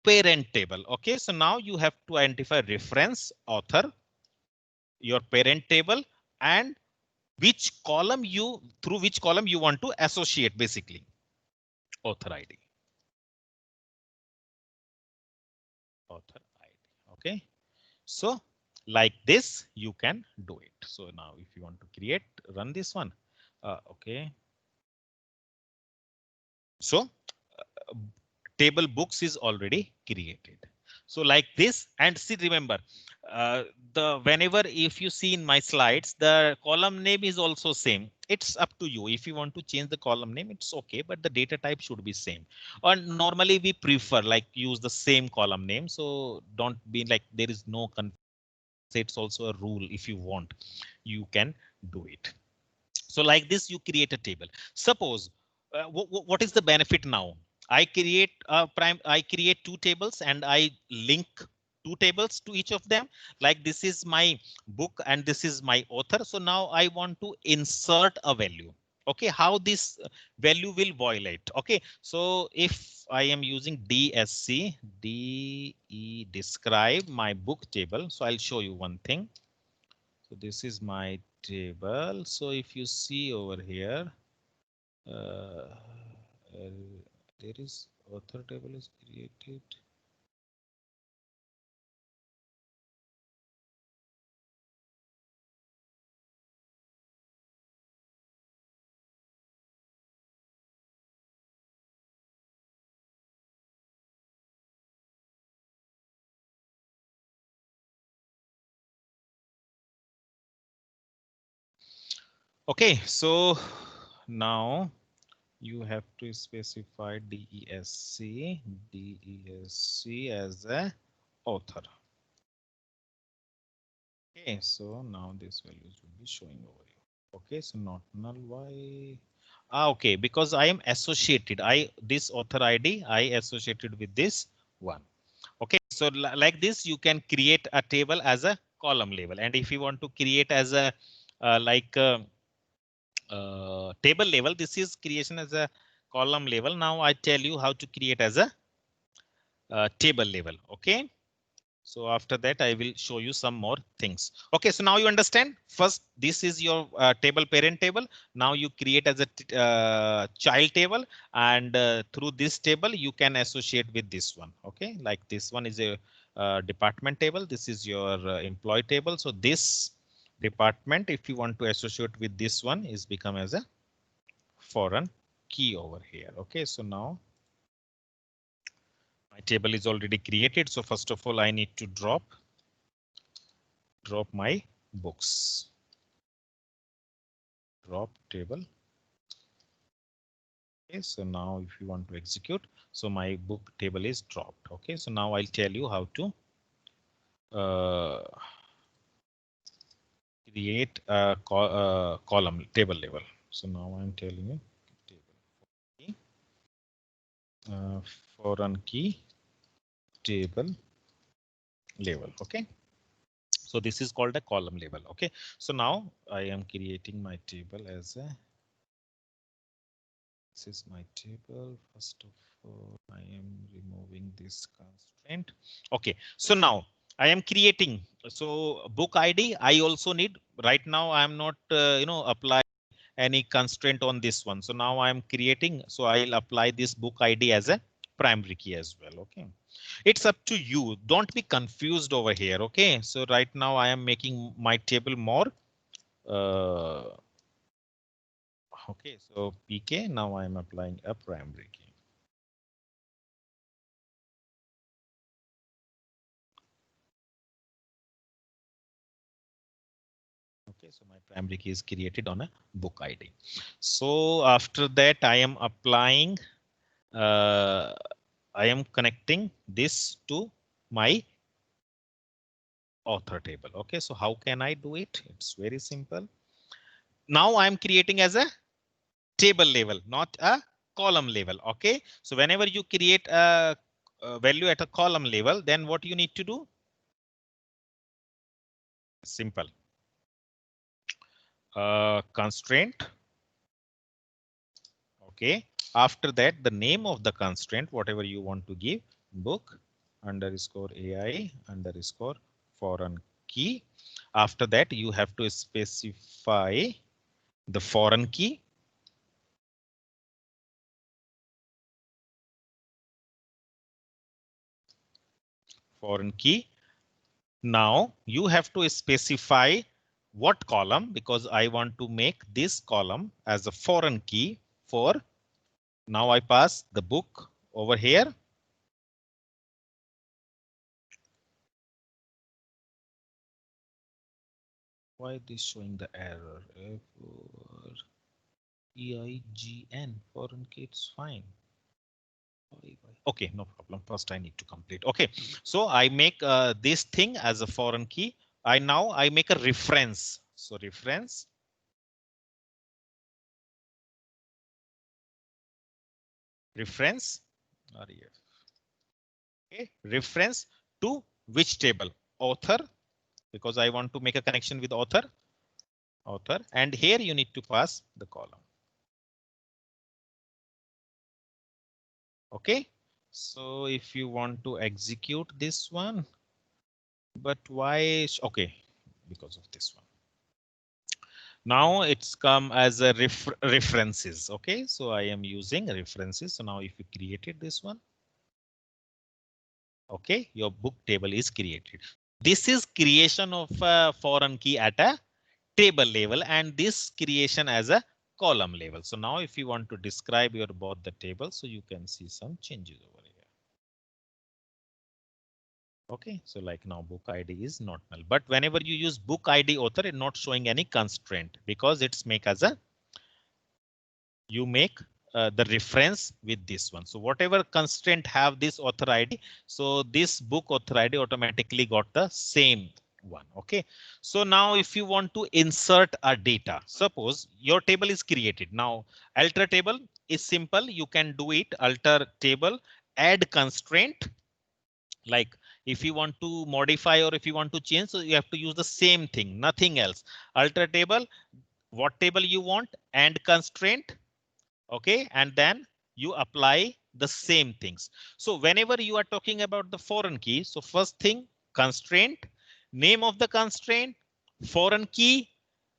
parent table. Okay, so now you have to identify reference author, your parent table, and which column through which column you want to associate basically author ID. Author ID. Okay, so like this you can do it. So now if you want to run this one. Okay, so table books is already created. So like this, and see, remember the whenever if you see in my slides, the column name is also same. It's up to you. If you want to change the column name, it's okay, but the data type should be same. Or normally we prefer like use the same column name. So don't be like there is no confusion. It's also a rule. If you want, you can do it. So like this, you create a table. Suppose what is the benefit now? I create two tables and I link two tables to each of them. Like this is my book and this is my author. So now I want to insert a value. Okay, how this value will violate. Okay, so if I am using DSC, describe my book table. So I'll show you one thing. So this is my table. So if you see over here, uh, there is author table is created. Okay, so now you have to specify DESC as a author. Okay, so now this values will be showing over here. Okay, so not null. Why? Okay, because I am associated. This author ID I associated with this one. Okay, so like this, you can create a table as a column level, and if you want to create as a table level, this is creation as a column level. Now I tell you how to create as a table level. Okay. So after that, I will show you some more things. Okay, so now you understand. First, this is your table parent table. Now you create as a child table, and through this table, you can associate with this one. Okay, like this one is a department table. This is your employee table. So this department, if you want to associate with this one, is become as a foreign key over here. Okay, so now my table is already created. So first of all, I need to drop my books. Drop table. Okay, so now if you want to execute, so my book table is dropped. Okay, so now I'll tell you how to create a column table level. So now I'm telling you table foreign key table level. Okay, so this is called a column level. Okay, so now I am creating my table as a this is my table. First of all, I am removing this constraint. Okay, so now I am creating. So book ID, I also need right now. I am not, apply any constraint on this one. So now I am creating. So I'll apply this book ID as a primary key as well. Okay, it's up to you. Don't be confused over here. Okay, so right now I am making my table more. Okay, so PK, now I'm applying a primary key. primary key is created on a book ID. So after that, I am applying, I am connecting this to my author table. Okay, so how can I do it? It's very simple. Now I'm creating as a table level, not a column level. Okay, so whenever you create a value at a column level, then what you need to do? Simple. Constraint. Okay, after that, the name of the constraint, whatever you want to give, book underscore AI underscore foreign key. After that, you have to specify the foreign key. Foreign key. Now you have to specify what column, because I want to make this column as a foreign key for. Now I pass the book over here. Why this showing the error? EIGN foreign key, it's fine. Okay, no problem. First I need to complete. Okay, so I make this thing as a foreign key. I make a reference. So reference. Reference. Okay, reference to which table? Author, because I want to make a connection with author. Author, and here you need to pass the column. Okay, so if you want to execute this one, but why? Okay, because of this one. Now it's come as a references. Okay, so I am using references. So now if you created this one, okay, your book table is created. This is creation of a foreign key at a table level, and this creation as a column level. So now if you want to describe your both the table, so you can see some changes over here. Okay, so like now book ID is not null, but whenever you use book ID author, it's not showing any constraint because it's make as a, you make the reference with this one. So whatever constraint have this author ID, so this book author ID automatically got the same one. Okay, so now if you want to insert a data, suppose your table is created. Now alter table is simple. You can do it. Alter table, add constraint. Like if you want to modify or if you want to change, so you have to use the same thing, nothing else. Alter table, what table you want, and constraint. Okay, and then you apply the same things. So whenever you are talking about the foreign key, so first thing, constraint, name of the constraint, foreign key.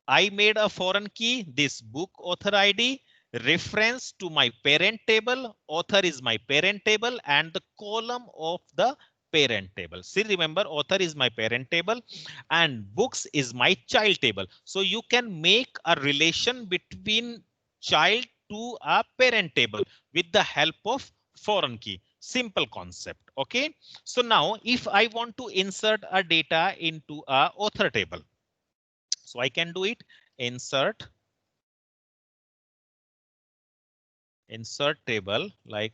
I made a foreign key, this book author ID, reference to my parent table, author is my parent table, and the column of the parent table. See, remember, author is my parent table and books is my child table. So you can make a relation between child to a parent table with the help of foreign key. Simple concept. Okay, so now if I want to insert a data into a author table, so I can do it. Insert table, like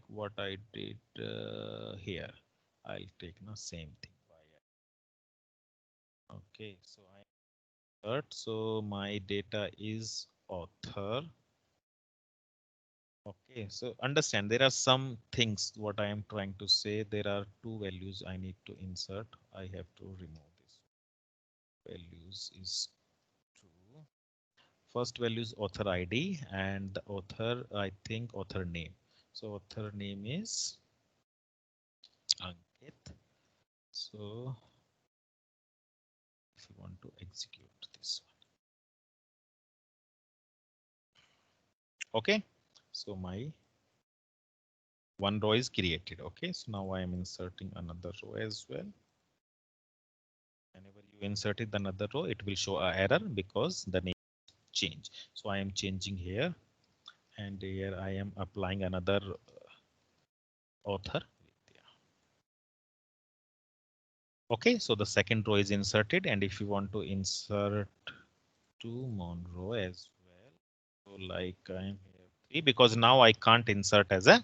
what I did here. I'll take the same thing. Okay, so I insert. So my data is author. Okay, so understand there are some things what I am trying to say. There are two values I need to insert. I have to remove this. Values is true. First value is author ID and the author, I think author name. So author name is Ankit. So if you want to execute this one. Okay, so my one row is created. Okay, so now I am inserting another row as well. Whenever you inserted another row, it will show an error because the name change. So I am changing here, and here I am applying another author. Okay, so the second row is inserted, and if you want to insert to Monroe as well. So like I'm here 3 because now I can't insert as a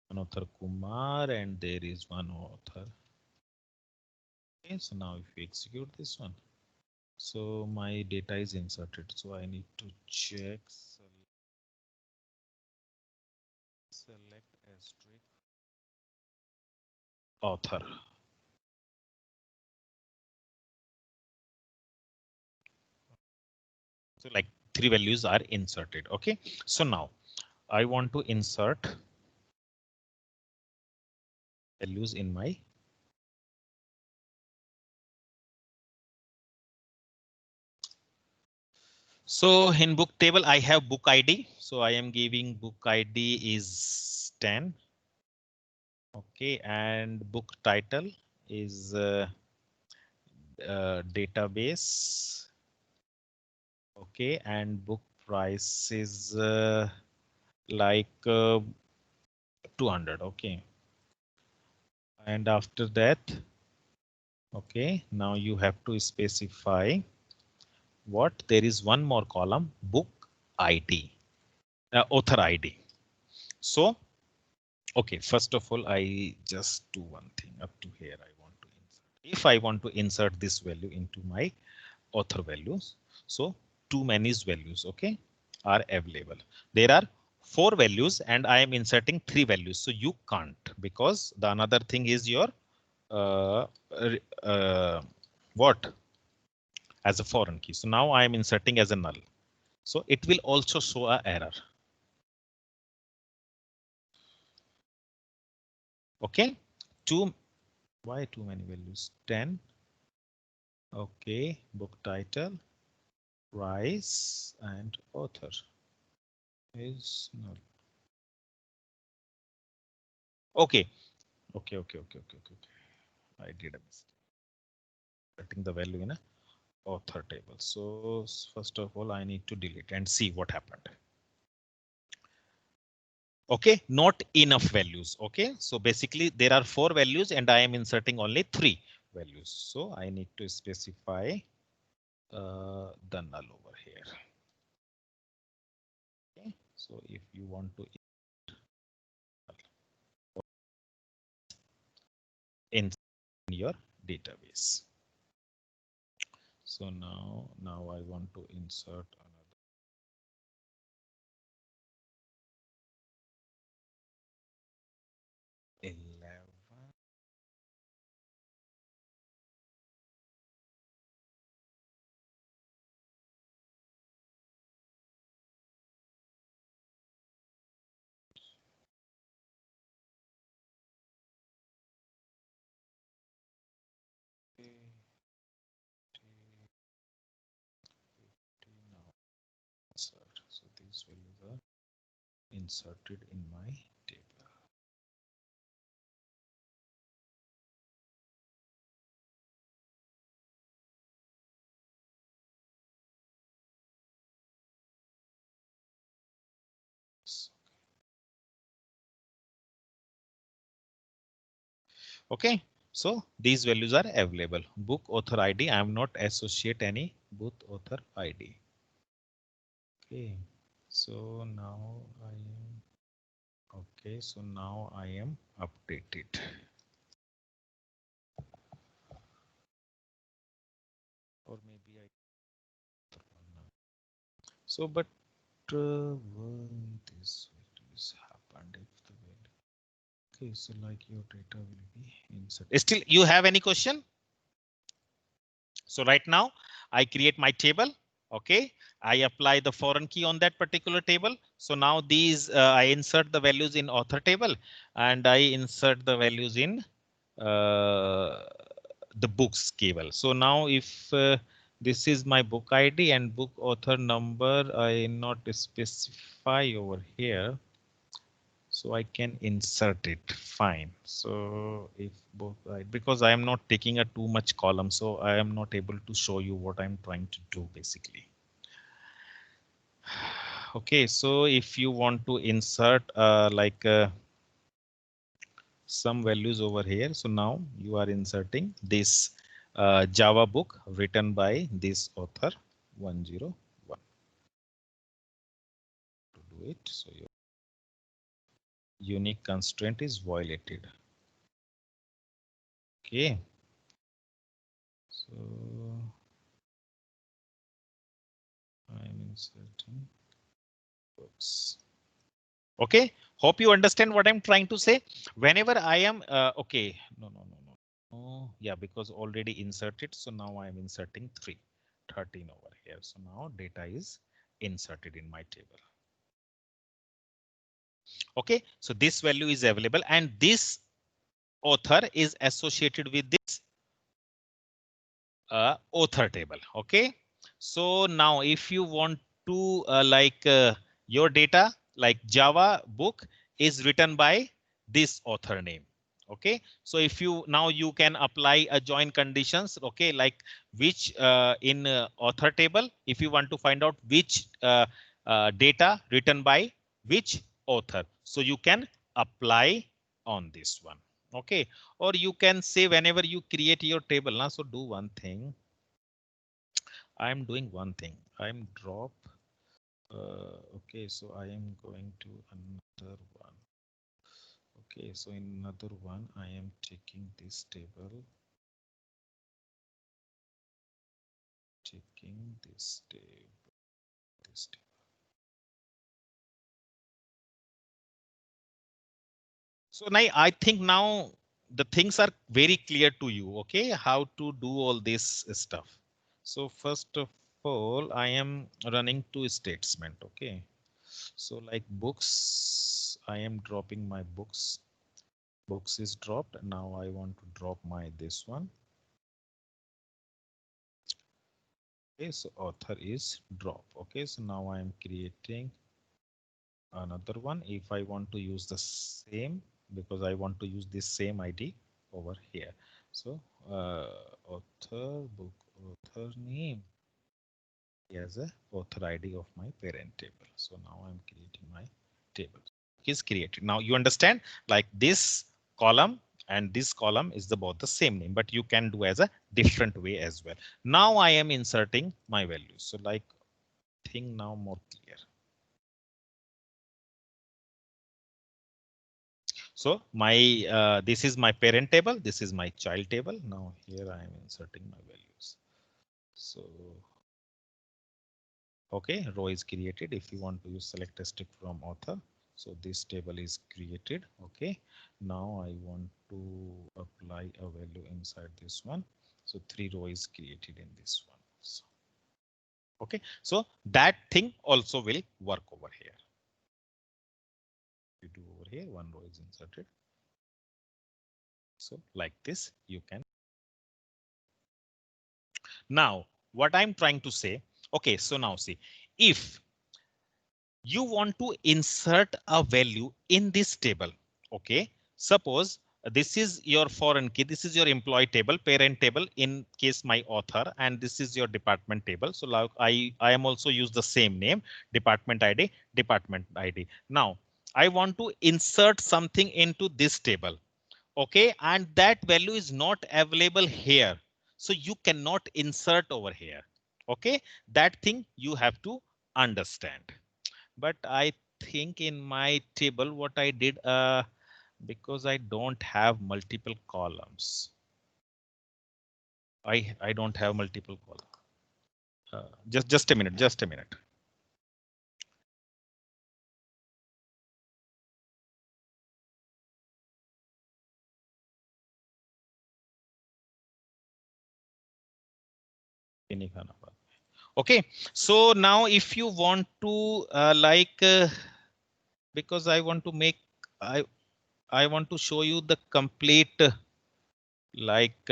one author Kumar and there is one author. Okay, so now if we execute this one, so my data is inserted. So I need to check select asterisk author. So like 3 values are inserted. Okay, so now I want to insert values in my so in book table I have book ID. So I am giving book ID is 10. Okay, and book title is database. Okay, and book price is like 200. Okay, and after that, okay, now you have to specify what there is one more column book ID, author ID. So, okay, first of all, I just do one thing up to here. I want to insert. If I want to insert this value into my author values, so too many values, okay, are available. There are 4 values and I am inserting 3 values. So you can't because the another thing is your uh, what as a foreign key. So now I am inserting as a null. So it will also show a error. Okay, why too many values? 10. Okay, book title, price, and author is null. Okay, okay. I did a mistake. Setting the value in a author table. So first of all, I need to delete and see what happened. Okay, not enough values. Okay, so basically there are 4 values and I am inserting only 3 values. So I need to specify the null over here. Okay, so if you want to in your database. So now I want to insert another 11. Now insert. So these values are inserted in my table. Okay, so these values are available. Book author ID. I am not associate any book author ID. Okay, so now I am okay. So now I am updated. Or maybe I. So, but when this is happened if the value. Okay, so like your data will be inserted. Still, you have any question? So right now I create my table. Okay, I apply the foreign key on that particular table. So now these I insert the values in author table and I insert the values in the books table. So now if this is my book ID and book author number, I not specify over here. So I can insert it fine. So if both because I am not taking a too much column, so I am not able to show you what I'm trying to do basically. Okay, so if you want to insert some values over here. So now you are inserting this Java book written by this author 101 to do it. So your unique constraint is violated. Okay. So I'm inserting books. Okay. Hope you understand what I'm trying to say. Whenever I am okay. No. Oh, yeah, because already inserted. So now I'm inserting 13 over here. So now data is inserted in my table. Okay, so this value is available and this author is associated with this author table. Okay, so now if you want to your data like Java book is written by this author name. Okay, so if you now you can apply a join conditions. Okay, like which in author table, if you want to find out which data written by which author, so you can apply on this one. Okay, or you can say whenever you create your table now, so do one thing. I'm doing one thing. I'm drop. Okay, so I am going to another one. Okay, so in another one, I am taking this table. Taking this table. This table. So now I think now the things are very clear to you. Okay, how to do all this stuff. So first of all, I am running two statement. Okay, so like books, I am dropping my books. Books is dropped. Now I want to drop my this one. Okay, so author is drop. Okay, so now I am creating another one. If I want to use the same, because I want to use this same ID over here. So author book author name as a author ID of my parent table. So now I'm creating my table. Is created. Now you understand like this column and this column is both the same name, but you can do as a different way as well. Now I am inserting my values. So like thing now more clear. So my this is my parent table. This is my child table. Now here I am inserting my values. So okay, row is created. If you want to use select a stick from author, so this table is created. Okay, now I want to apply a value inside this one. So 3 row is created in this one. So, okay, so that thing also will work over here. You do over here, 1 row is inserted. So like this, you can. Now, what I'm trying to say, okay, so now see, if you want to insert a value in this table. Okay, suppose this is your foreign key. This is your employee table, parent table in case my author, and this is your department table. So like I am also use the same name, department ID, department ID. Now I want to insert something into this table. Okay, and that value is not available here. So you cannot insert over here. Okay, that thing you have to understand. But I think in my table, what I did, because I don't have multiple columns. I don't have multiple columns. Just a minute, just a minute. Okay, so now if you want to because I want to make I want to show you the complete like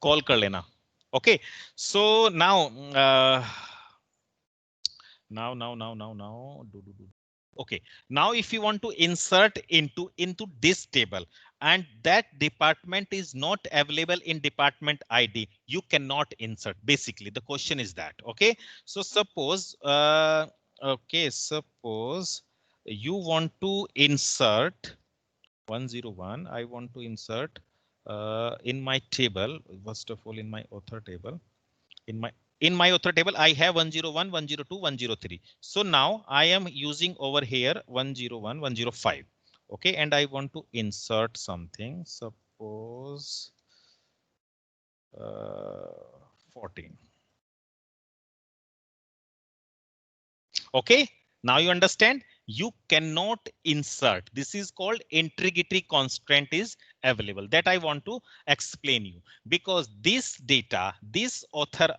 call कर लेना. Okay, so now now do. Okay, now if you want to insert into this table and that department is not available in department ID, you cannot insert. Basically, the question is that. Okay, so suppose suppose you want to insert 101. I want to insert in my table. First of all, in my author table, in my author table, I have 101, 102, 103. So now I am using over here 101, 105. Okay, and I want to insert something. Suppose 14. Okay, now you understand. You cannot insert. This is called integrity constraint is available. That I want to explain you, because this data, this author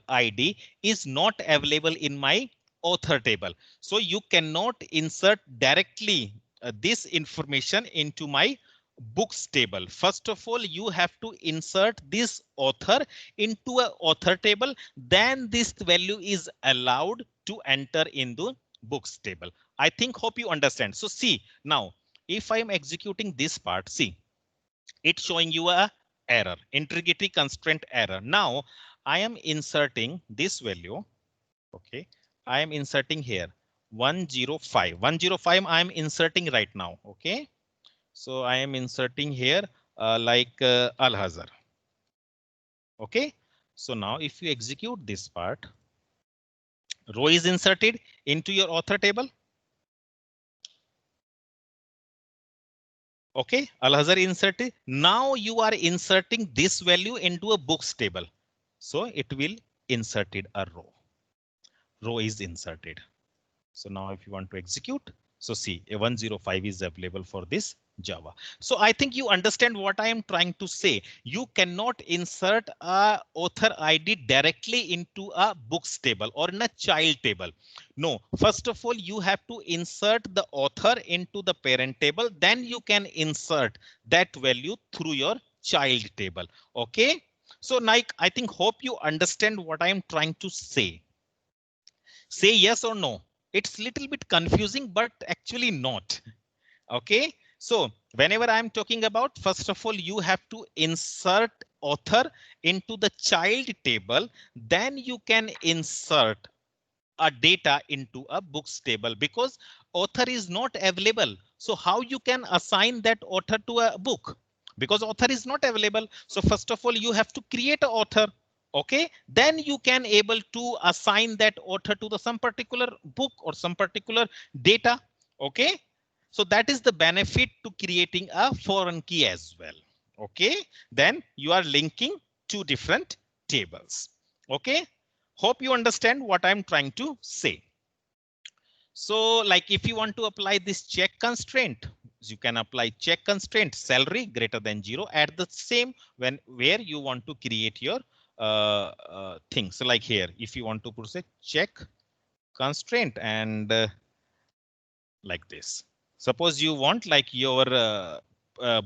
ID is not available in my author table. So you cannot insert directly this information into my books table. First of all, you have to insert this author into a author table. Then this value is allowed to enter in the books table. I think hope you understand. So see now, if I am executing this part, see it's showing you a error, integrity constraint error. Now I am inserting this value. Okay, I am inserting here 105. 105 I am inserting right now. Okay, so I am inserting here Al-Azhar. Okay, so now if you execute this part, row is inserted into your author table. Okay, Al-Azhar inserted. Now you are inserting this value into a books table. So it will inserted a row. Row is inserted. So now if you want to execute, so see a 105 is available for this Java. So I think you understand what I am trying to say. You cannot insert a author ID directly into a books table or in a child table. No, first of all, you have to insert the author into the parent table. Then you can insert that value through your child table. Okay. So Nike, I think hope you understand what I am trying to say. Say yes or no. It's little bit confusing, but actually not. Okay, so whenever I'm talking about, first of all, you have to insert author into the child table. Then you can insert a data into a books table, because author is not available. So how you can assign that author to a book? Because author is not available. So first of all, you have to create an author. Okay, then you can able to assign that author to the some particular book or some particular data. Okay, so that is the benefit to creating a foreign key as well. Okay, then you are linking two different tables. Okay, hope you understand what I'm trying to say. So like if you want to apply this check constraint, you can apply check constraint salary greater than 0 at the same when where you want to create your thing. So like here, if you want to put say check constraint and like this. Suppose you want like your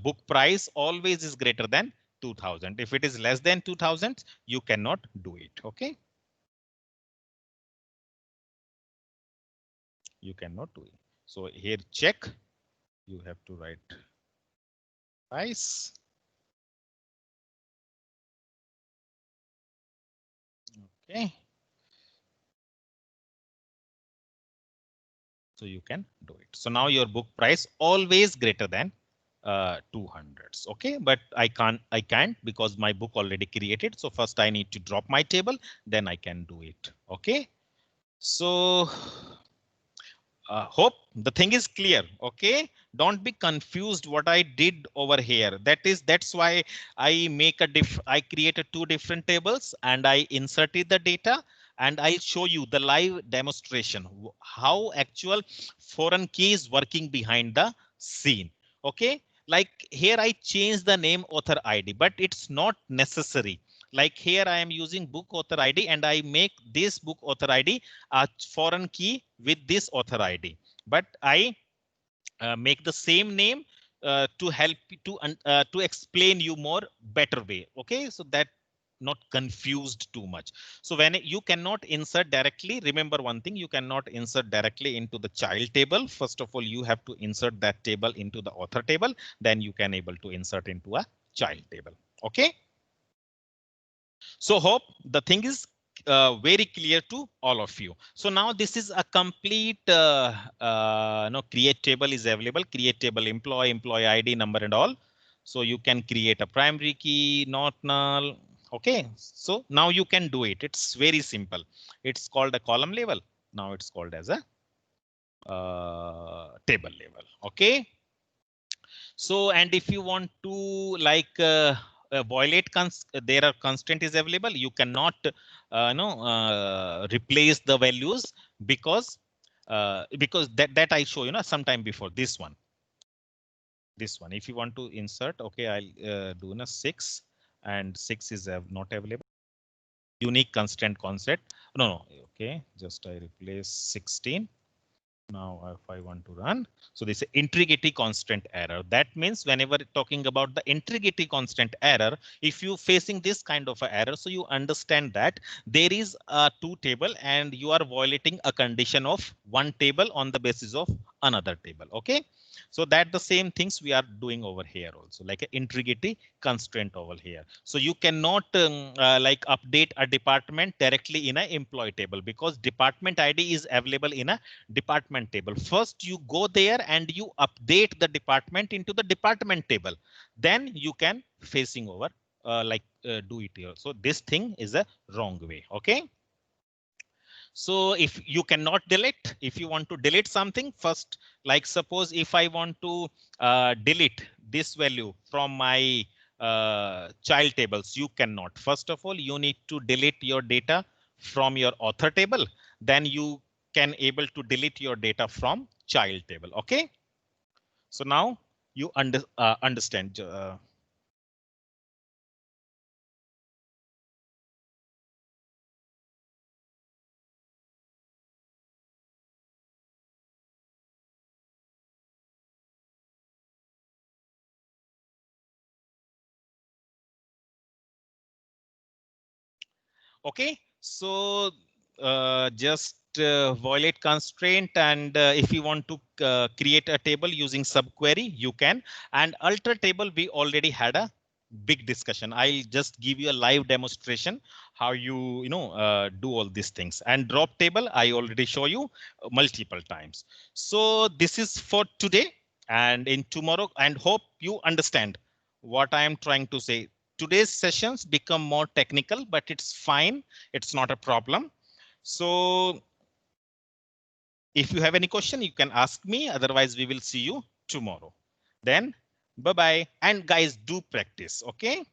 book price always is greater than 2000. If it is less than 2000, you cannot do it. Okay. You cannot do it. So here check, you have to write price. Okay. So you can do it. So now your book price always greater than 200s. Okay, but I can't because my book already created. So first I need to drop my table, then I can do it. Okay. So hope the thing is clear. Okay, don't be confused what I did over here. That's why I make I created two different tables and I inserted the data, and I'll show you the live demonstration how actual foreign key is working behind the scene. Okay, like here I changed the name author ID, but it's not necessary. Like here I am using book author ID and I make this book author ID a foreign key with this author ID, but I make the same name to help to explain you more better way. Okay, so that not confused too much. So when you cannot insert directly, remember one thing, you cannot insert directly into the child table. First of all, you have to insert that table into the author table, then you can able to insert into a child table. Okay. So hope the thing is very clear to all of you. So now this is a complete no, create table is available, create table employee ID number and all. So you can create a primary key, not null. Okay, so now you can do it. It's very simple. It's called a column level. Now it's called as a table level. Okay. So, and if you want to like violate there are constraint is available, you cannot replace the values because that I show you know sometime before this one. This one, if you want to insert, okay, I'll do a 6 and 6 is not available. Unique constraint concept. No, okay, just I replace 16. Now, if I want to run, so this is integrity constant error. That means whenever talking about the integrity constant error, if you facing this kind of a error, so you understand that there is a two table and you are violating a condition of one table on the basis of another table. Okay. So that the same things we are doing over here also, like an integrity constraint over here. So you cannot like update a department directly in an employee table because department ID is available in a department table. First, you go there and you update the department into the department table. Then you can facing over do it here. So this thing is a wrong way. Okay. So if you cannot delete, if you want to delete something first, like suppose if I want to delete this value from my child tables, you cannot. First of all, you need to delete your data from your author table. Then you can able to delete your data from child table. Okay. So now you understand. Okay, so just violate constraint, and if you want to create a table using subquery, you can. And alter table, we already had a big discussion. I'll just give you a live demonstration how you do all these things. And drop table, I already show you multiple times. So this is for today, and in tomorrow, and hope you understand what I am trying to say. Today's sessions become more technical, but it's fine. It's not a problem. So if you have any question, you can ask me. Otherwise, we will see you tomorrow. Then bye-bye. And guys, do practice. Okay.